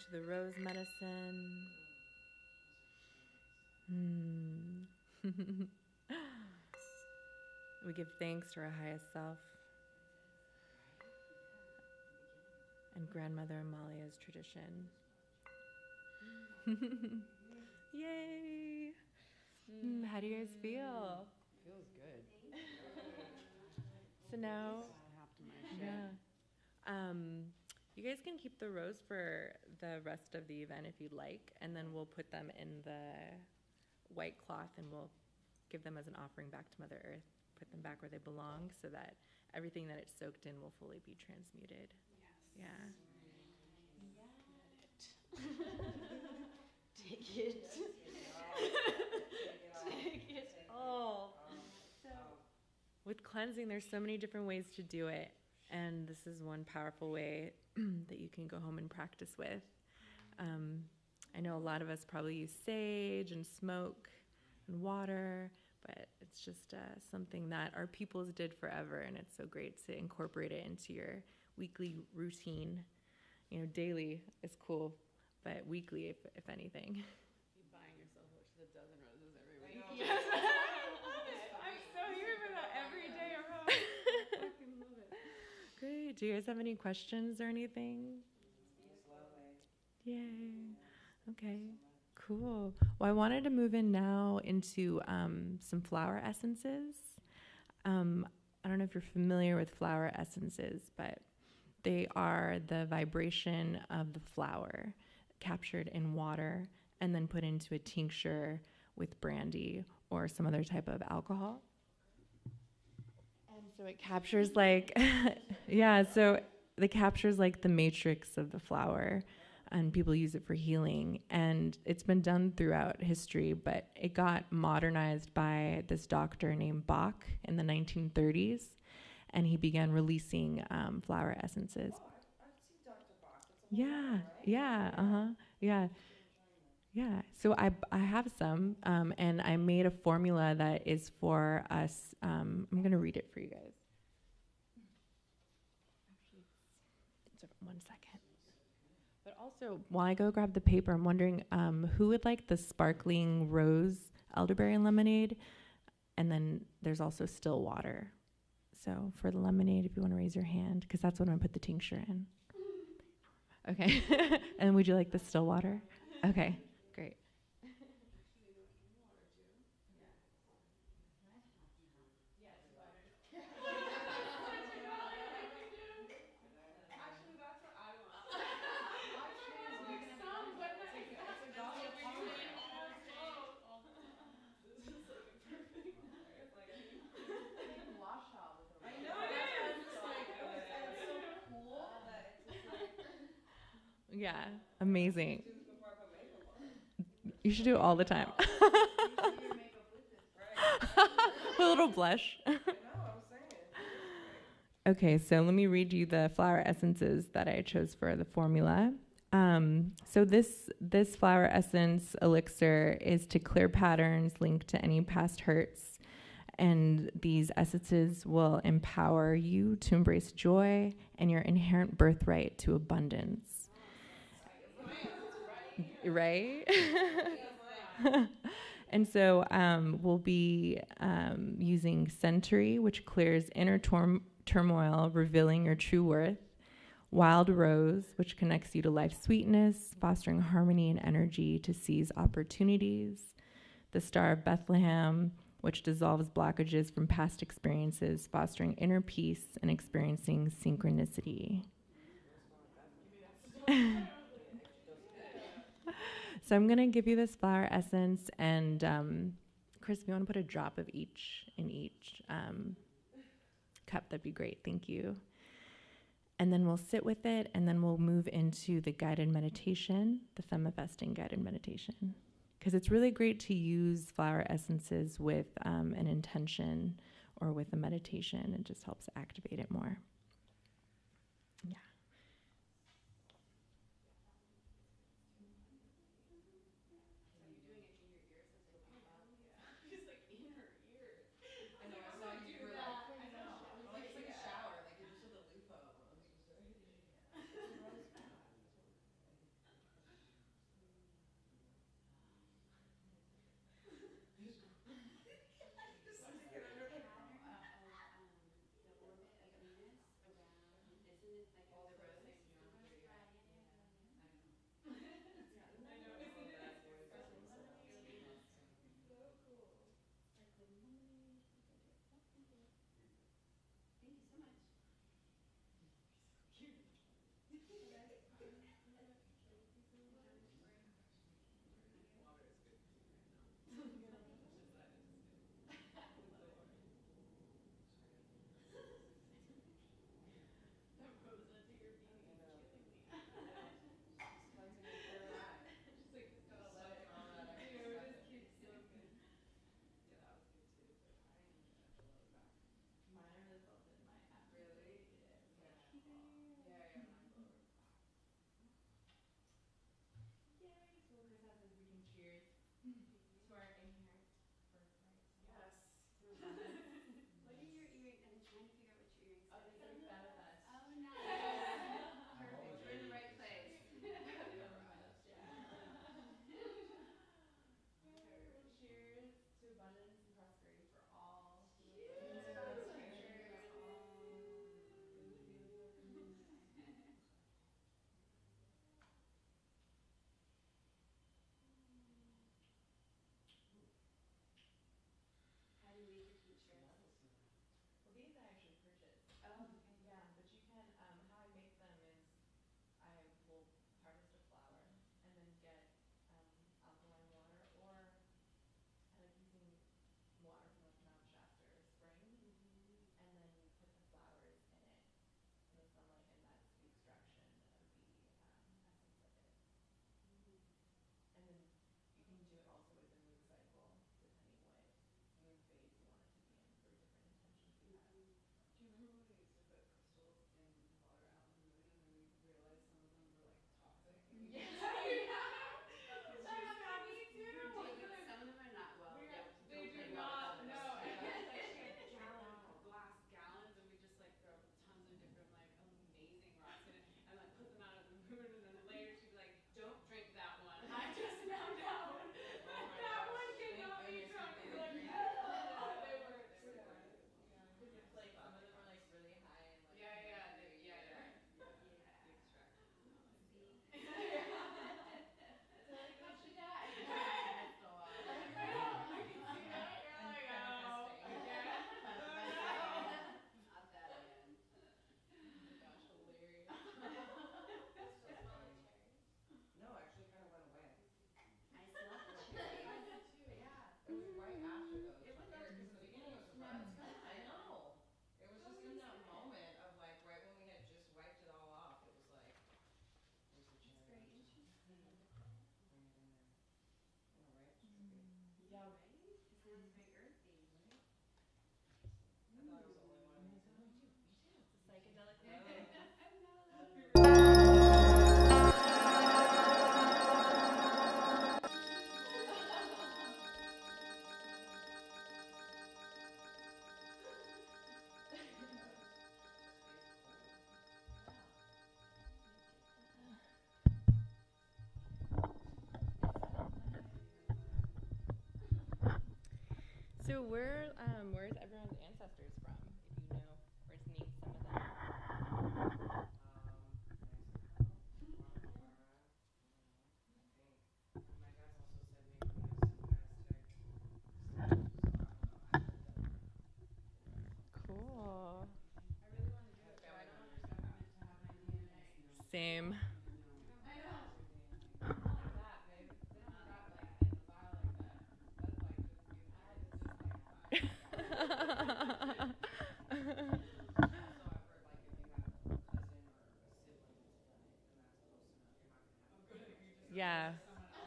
to the rose medicine. We give thanks to our highest self and Grandmother Amalia's tradition. Yay! How do you guys feel? Feels good. So now, Half to my shit. yeah. You guys can keep the rose for the rest of the event if you'd like, and then we'll put them in the white cloth and we'll give them as an offering back to Mother Earth, put them back where they belong so that everything that it's soaked in will fully be transmuted. Yes. Yeah. Take it. Take it all. With cleansing, there's so many different ways to do it, and this is one powerful way that you can go home and practice with. I know a lot of us probably use sage and smoke and water, but it's just something that our peoples did forever, and it's so great to incorporate it into your weekly routine. You know, daily is cool, but weekly, if anything. You buying yourself a dozen roses every week. Yes. I'm so here for that every day. I fucking love it. Great. Do you guys have any questions or anything? Yay. Okay. Cool. Well, I wanted to move in now into some flower essences. I don't know if you're familiar with flower essences, but they are the vibration of the flower captured in water and then put into a tincture with brandy or some other type of alcohol. And so it captures like, yeah, so it captures like the matrix of the flower, and people use it for healing. And it's been done throughout history, but it got modernized by this doctor named Bach in the 1930s, and he began releasing flower essences. Oh, I've seen Dr. Bach. It's a whole Yeah, lot, right? yeah, yeah. Yeah, so I have some, and I made a formula that is for us. I'm going to read it for you guys. It's 1 second. But also, while I go grab the paper, I'm wondering who would like the sparkling rose elderberry lemonade? And then there's also still water. So for the lemonade, if you want to raise your hand, because that's what I'm going to put the tincture in. Okay. And would you like the still water? Okay. Great. Yeah, amazing. You should do it all the time. A little blush. I know, I'm saying. Okay, so let me read you the flower essences that I chose for the formula. So this flower essence elixir is to clear patterns linked to any past hurts And these essences will empower you to embrace joy and your inherent birthright to abundance. Right? And so we'll be using Century, which clears inner turmoil, revealing your true worth. Wild Rose, which connects you to life's sweetness, fostering harmony and energy to seize opportunities. The Star of Bethlehem, which dissolves blockages from past experiences, fostering inner peace and experiencing synchronicity. So I'm going to give you this flower essence, and Chris, if you want to put a drop of each in each cup, that'd be great. Thank you. And then we'll sit with it, and then we'll move into the guided meditation, the Femmifesting guided meditation. Because it's really great to use flower essences with an intention or with a meditation. It just helps activate it more. Yeah. So where's everyone's ancestors from? If you know, or just name some of them. My dad's also said maybe we have some Aztec stuff, so I don't know. I haven't done that. Cool. I really want to do it, but I don't want the government to have my DNA. Same. I know. Not like that, babe. They don't grab like in the file like that. That's like just you. It's just like file. Also, I've heard like if you have a cousin or a sibling that's done it, then that's close enough. You're not gonna have to do it twice. Yeah. Someone else.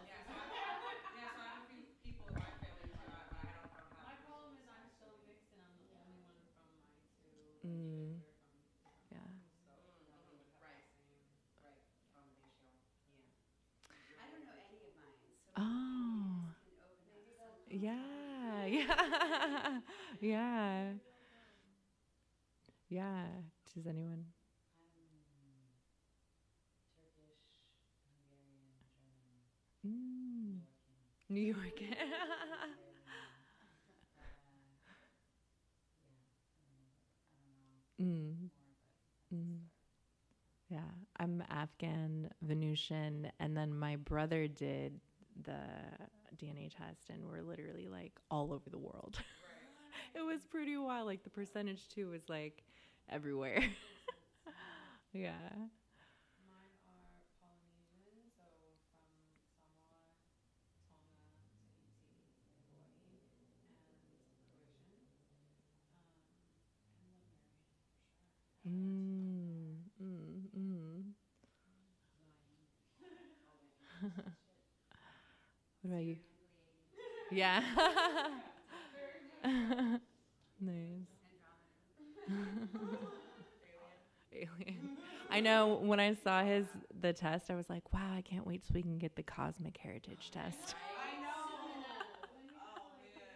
Yeah, so I have a few people in my family too, but I don't have. My problem is I'm still mixed and I'm the only one from my two. Like, Mm. we're from different Yeah. homes, so none of them would have Right. the same. Right, combination. Yeah. I don't know any of mine, so Oh. maybe this can open up something. Yeah. Yeah. Yeah. Yeah. Does anyone? Turkish, Hungarian, German, Mm. New New York. Israeli, yeah, I don't know, Mm. more, but Mm. Yeah, I'm Afghan, Venusian, and then my brother did the DNA test, and we're literally like all over the world. It was pretty wild. Like the percentage too was like everywhere. Yeah. Mine are Polynesian, so from Samoa, Tonga, Tahiti, Hawaii, and Croatian. And Lemurian for sure. Mm, mm, mm. What about you? Yeah. Nice. Alien. I know when I saw the test, I was like, wow, I can't wait so we can get the cosmic heritage test. I know. Oh man.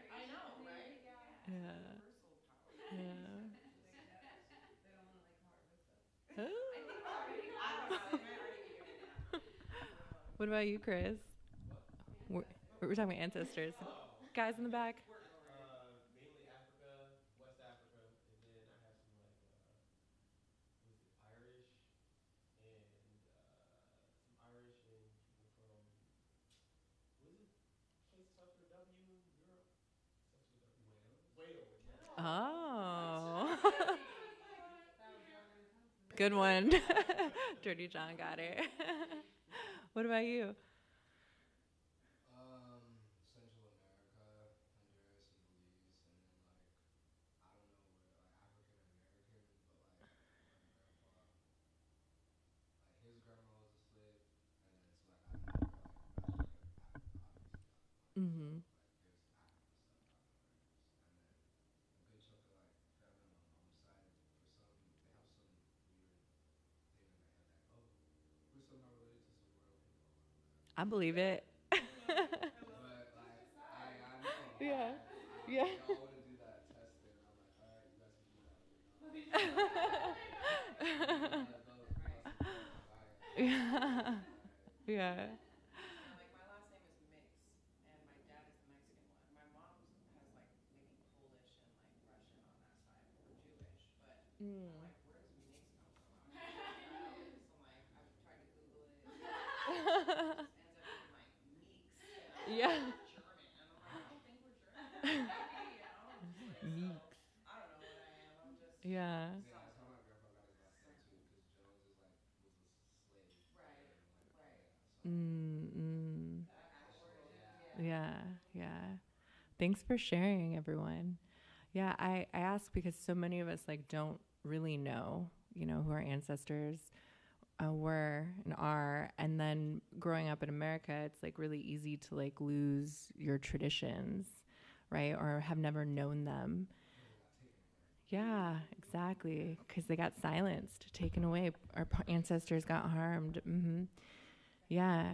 I know, right? Yeah. Universal power. Yeah. They don't want to like harvest us. Oh. I don't know. They might already be doing that. What about you, Chris? We're, we're talking about ancestors. Guys in the back. Mainly Africa, West Africa, and then I have some like was it Irish and some Irish and people from was it place starts with a W, Europe? Starts with a Wales. Oh. Good one. Dirty John got it. What about you? Central America, Honduras and Belize, and then like I don't know where like African American, but like my grandpa, like his grandma was a slave, and then so like I know where like that's where Africa obviously got the money. Mm-hmm. So like there's African stuff out there, and then a good chunk of like family on my mom's side, for some they have some weird thing in their head like, oh, we're somehow related to some royal people. I'm like, okay. I believe it. But like I know. Yeah. They Yeah. all want to do that testing, and I'm like, all right, you guys can do that. Yeah. Yeah. Yeah, like my last name is Mix, and my dad is the Mexican one. My mom's has like maybe Polish and like Russian on that side, and we're Jewish. But I'm like, where does Mix come from? I'm not sure what that is. I'm like, I've tried to Google it. It just ends up being like Meeks, Yeah. German, and I'm like, I don't think we're German. Maybe, just like, Meeks. so I don't know what I am. I'm just Yeah. Yeah, that's how my grandpa got his last name too, because Jones is like was a slave. Right, And, like, right. Yeah. So Mm-mm. That origin. Yeah. Yeah. Thanks for sharing, everyone. Yeah, I ask because so many of us like don't really know, who our ancestors were and are. And then growing up in America, it's like really easy to like lose your traditions, right? Or have never known them. Yeah, exactly. Because they got silenced, taken away. Our ancestors got harmed. Mm-hmm. Yeah.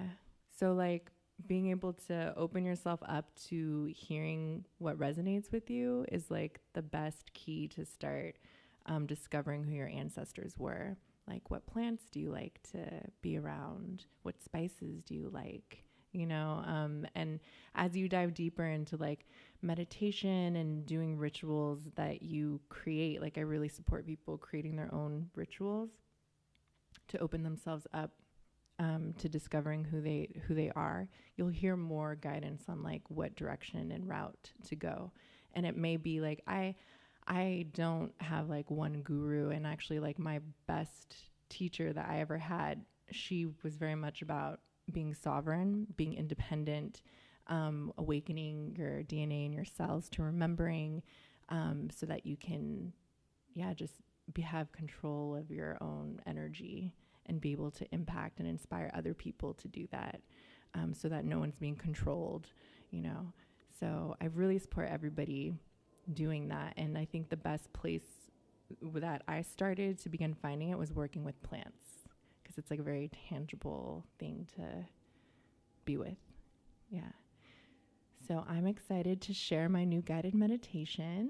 So like being able to open yourself up to hearing what resonates with you is like the best key to start discovering who your ancestors were. Like, what plants do you like to be around? What spices do you like? You know, and as you dive deeper into like meditation and doing rituals that you create, like I really support people creating their own rituals to open themselves up to discovering who they are. You'll hear more guidance on like what direction and route to go. And it may be like, I don't have like one guru, and actually like my best teacher that I ever had, she was very much about being sovereign, being independent, awakening your DNA and your cells to remembering, so that you can, just have control of your own energy and be able to impact and inspire other people to do that, so that no one's being controlled, you know. So I really support everybody doing that. And I think the best place that I started to begin finding it was working with plants, because it's like a very tangible thing to be with. Yeah. So I'm excited to share my new guided meditation.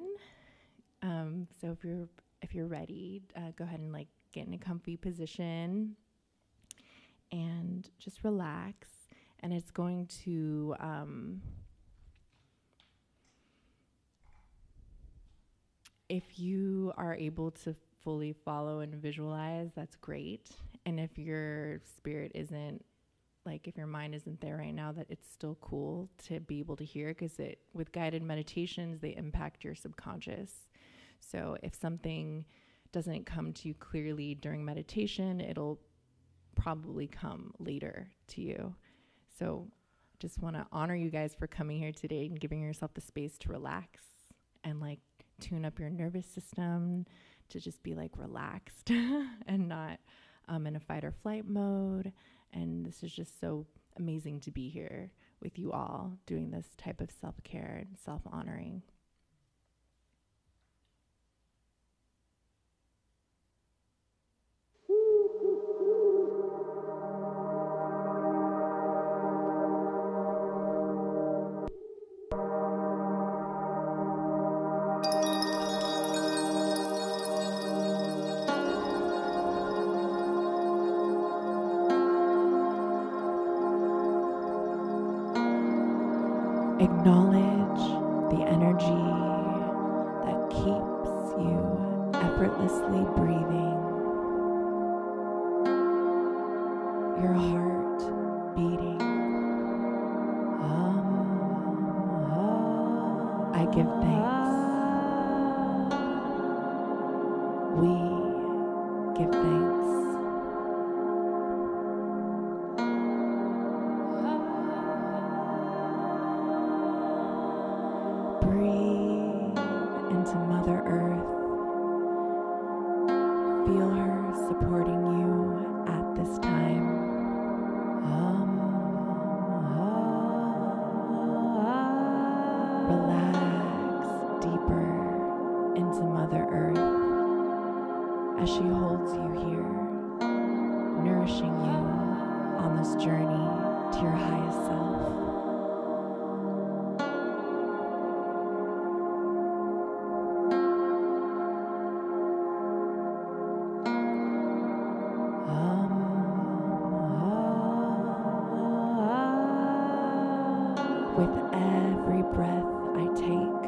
So if you're ready, go ahead and like get in a comfy position and just relax. And it's going to if you are able to fully follow and visualize, that's great. And if your spirit isn't, like if your mind isn't there right now, that it's still cool to be able to hear, because with guided meditations, they impact your subconscious. So if something doesn't come to you clearly during meditation, it'll probably come later to you. So just want to honor you guys for coming here today and giving yourself the space to relax and like tune up your nervous system to just be like relaxed and not in a fight or flight mode. And this is just so amazing to be here with you all doing this type of self-care and self-honoring. Acknowledge the energy that keeps you effortlessly breathing, your heart beating. I give thanks. We give thanks. Breathe into Mother Earth. Feel her supporting you at this time. Relax deeper into Mother Earth as she holds you here, nourishing you on this journey to your highest self. With every breath I take,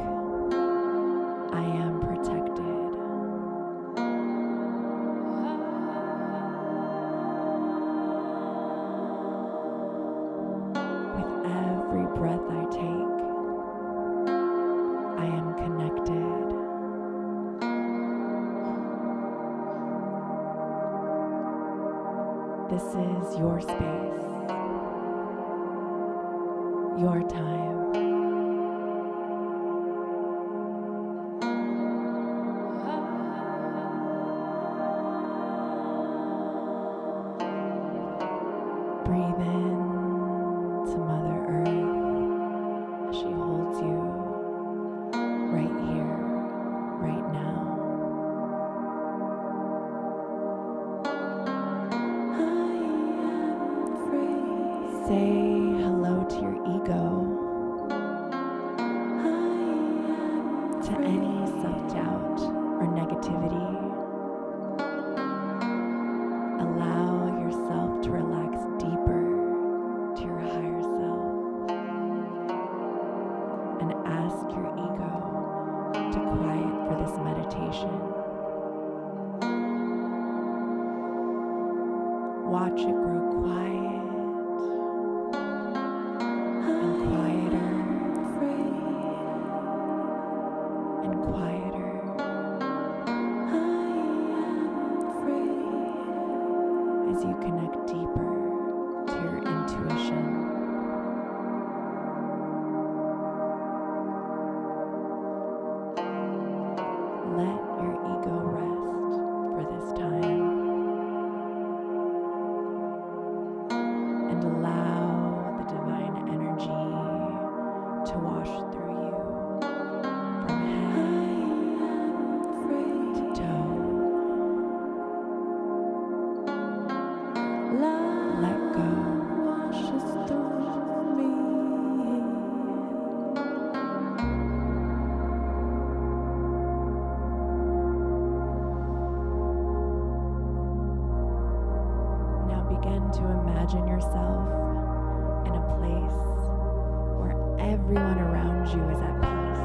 I am protected. With every breath I take, I am connected. This is your space, your time. Breathe in to Mother Earth as she holds you right here, right now. I am free. Say hello to your ego, to any self-doubt or negativity. Watch it grow quiet and quieter and quieter. As you connect deeper to your intuition. Let your ego rest for this time and allow the divine energy to wash through you from head to toe. Let go. Washes through me. Now begin to imagine yourself in a place where everyone around you is at peace.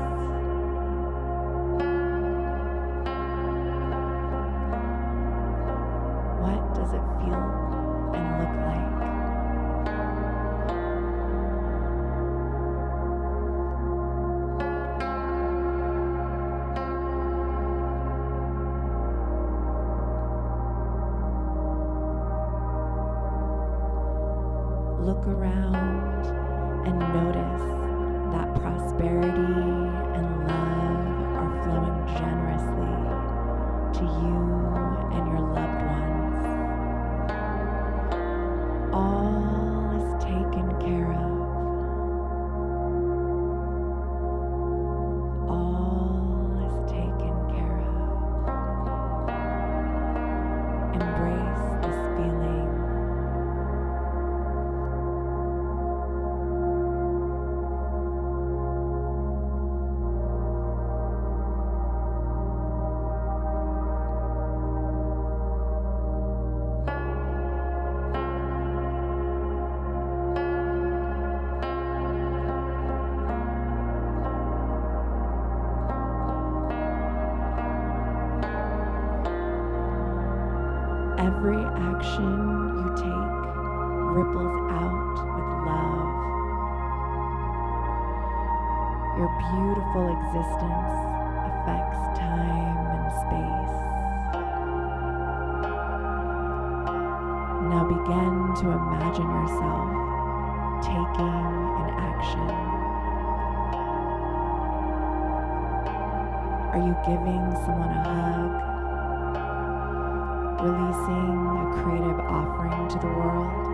What does it feel and look like? Look around and notice that prosperity and love are flowing generously to you and your loved ones. All is taken care of. All is taken care of. Embrace this feeling. Every action you take ripples out with love. Your beautiful existence affects time and space. Now begin to imagine yourself taking an action. Are you giving someone a hug? Releasing a creative offering to the world?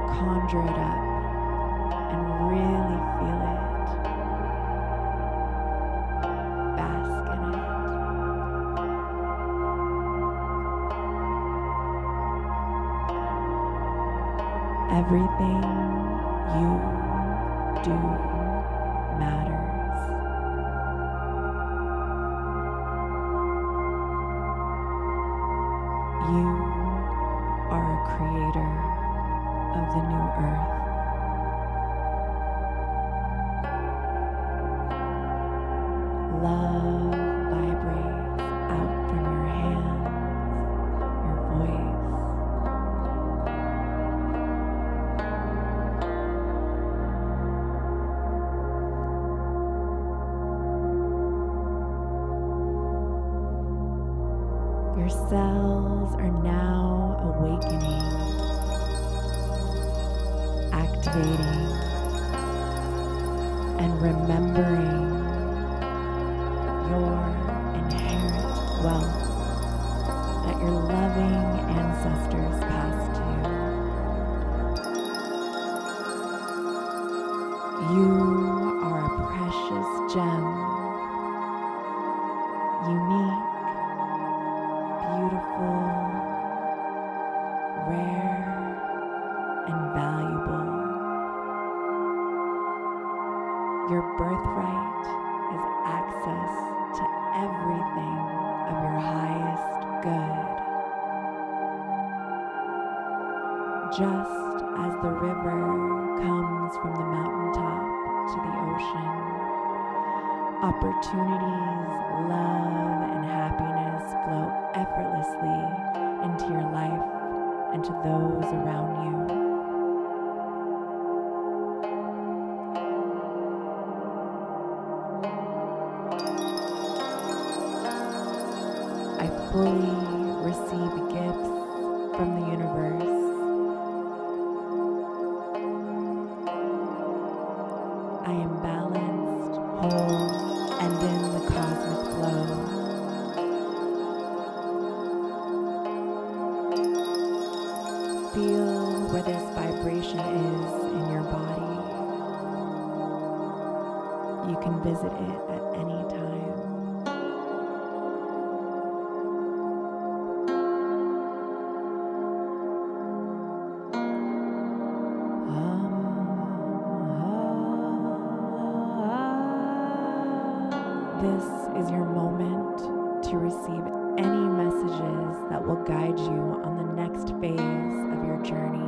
Conjure it up and really feel it. Bask in it. Everything you do matters. You are a creator of the new earth. Love vibrates out from your hands, your voice. Your cells are now awakening, activating, and remembering your inherent wealth that your loving ancestors passed to you. You are a precious gem, unique, beautiful, rare, and valuable. Your birthright is access to everything of your highest good. Just as the river comes from the mountaintop to the ocean, opportunities, love, and happiness flow effortlessly into your life. and to those around you. I fully receive gifts from the universe. I am balanced, whole, and in the cosmic flow. Feel where this vibration is in your body. You can visit it at any time. This is your moment to receive any messages that will guide you on the next phase of your journey.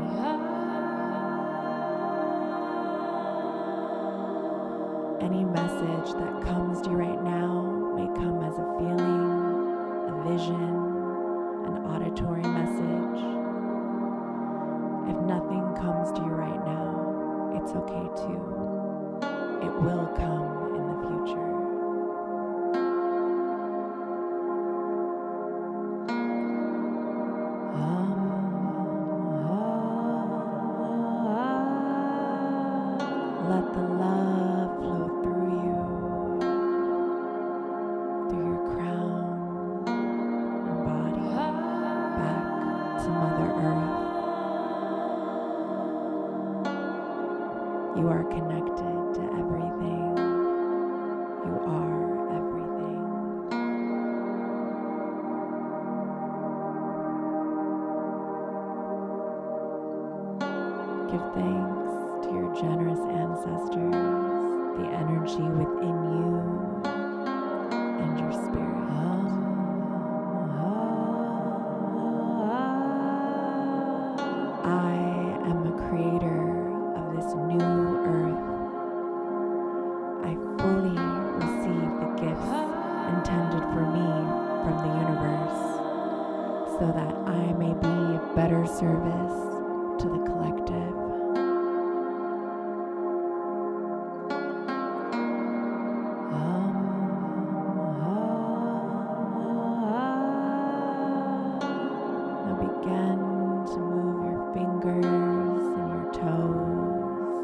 Any message that comes to you right now may come as a feeling, a vision, an auditory message. If nothing comes to you right now, it's okay too. It will come in the future. Let the love flow through you, through your crown and body, back to Mother Earth. You are connected to everything. You are everything. Give thanks to your generous ancestors, the energy within you, and your spirit. I am a creator of this new earth. I fully receive the gifts intended for me from the universe so that I may be of better service to the collective. Now begin to move your fingers and your toes.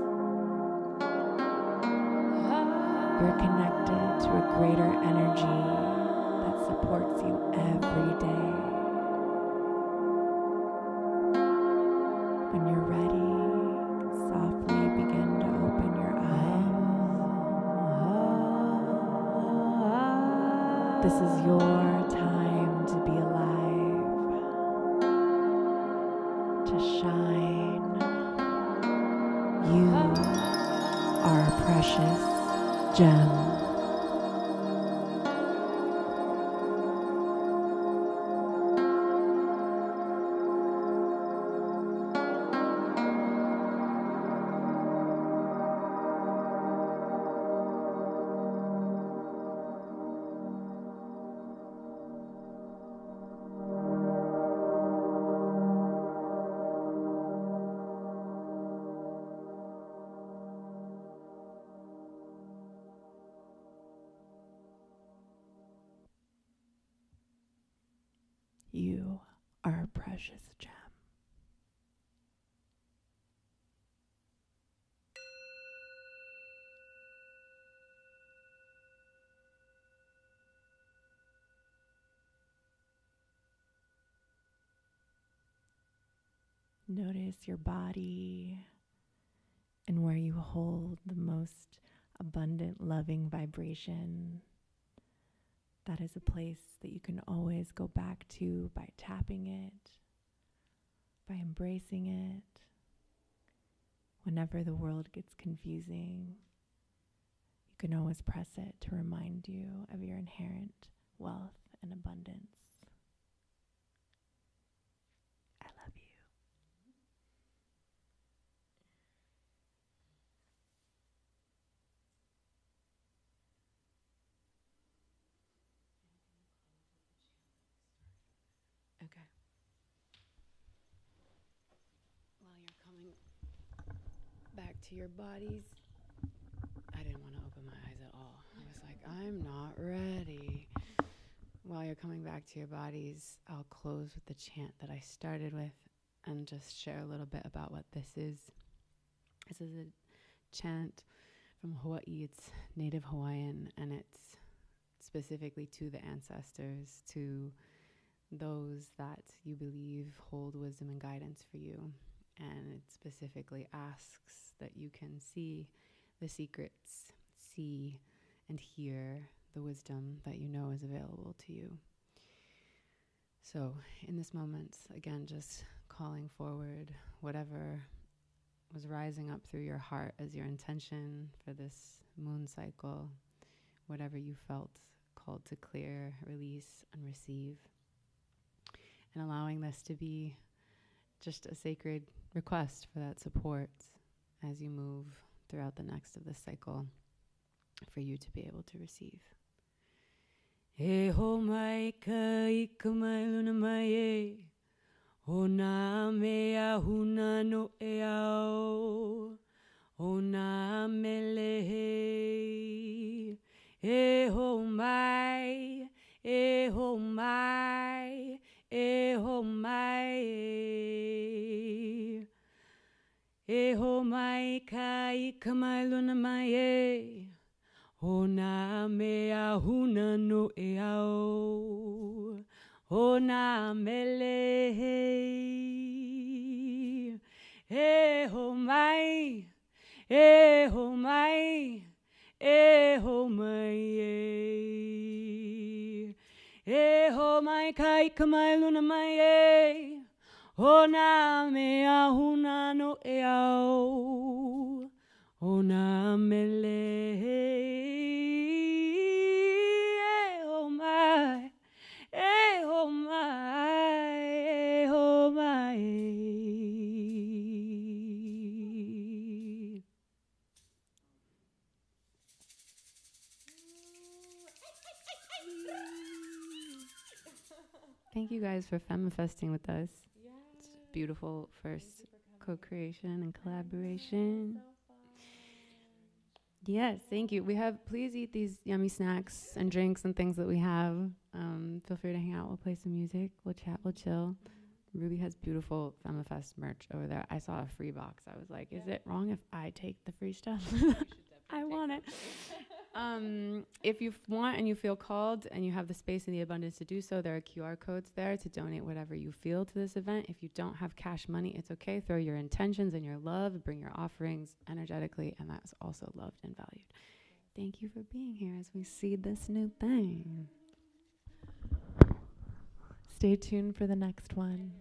You're connected to a greater energy that supports you every day. When you're ready, softly begin to open your eyes. This is your time to be alive, to shine. You are a precious gem. You are a precious gem. Notice your body and where you hold the most abundant, loving vibration. That is a place that you can always go back to by tapping it, by embracing it. Whenever the world gets confusing, you can always press it to remind you of your inherent wealth and abundance. I love you. Okay. to your bodies. I didn't want to open my eyes at all. I was like, I'm not ready. While you're coming back to your bodies, I'll close with the chant that I started with and just share a little bit about what this is. This is a chant from Hawaii. It's native Hawaiian, and it's specifically to the ancestors, to those that you believe hold wisdom and guidance for you. And it specifically asks that you can see the secrets, see and hear the wisdom that you know is available to you. So in this moment, again, just calling forward whatever was rising up through your heart as your intention for this moon cycle, whatever you felt called to clear, release, and receive. And allowing this to be just a sacred request for that support as you move throughout the next of this cycle for you to be able to receive. E ho mai ka ika mai luna mai e, o nā mea huna no e au, o nā mele he. E ho mai, e ho mai, e ho mai e. E ho mai ka ika mai luna mai e, o nā mea huna no e au, o nā mele he. E ho mai, e ho mai, e ho mai e. E ho mai ka ika mai luna mai e, o nā mea huna no e au, o nā mele he. E ho mai, e ho mai, e ho mai. Thank you guys for Femmifesting with us. Yeah. It's a beautiful first co-creation and collaboration. So fun. Yes, thank you. Please eat these yummy snacks and drinks and things that we have. Feel free to hang out. We'll play some music. We'll chat. We'll chill. Ruby has beautiful Femmifest merch over there. I saw a free box. I was like, is it wrong if I take the free stuff? I want it. If you want and you feel called and you have the space and the abundance to do so, there are QR codes there to donate whatever you feel to this event. If you don't have cash money, it's okay. Throw your intentions and your love, bring your offerings energetically, and that's also loved and valued. Thank you for being here as we seed this new thing. Stay tuned for the next one.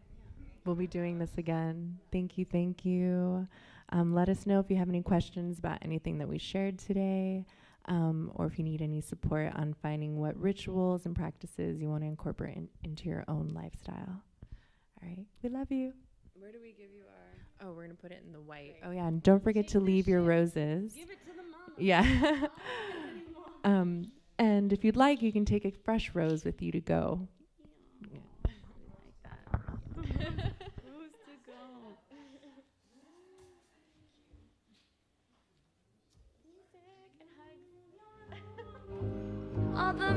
We'll be doing this again. Thank you, thank you. Let us know if you have any questions about anything that we shared today, or if you need any support on finding what rituals and practices you want to incorporate into your own lifestyle. All right, we love you. Where do we give you our... Oh, we're going to put it in the white. Oh, yeah, and don't forget to leave your roses. Give it to the mama. Yeah. And if you'd like, you can take a fresh rose with you to go. Yeah. Like that. Who's to go? All the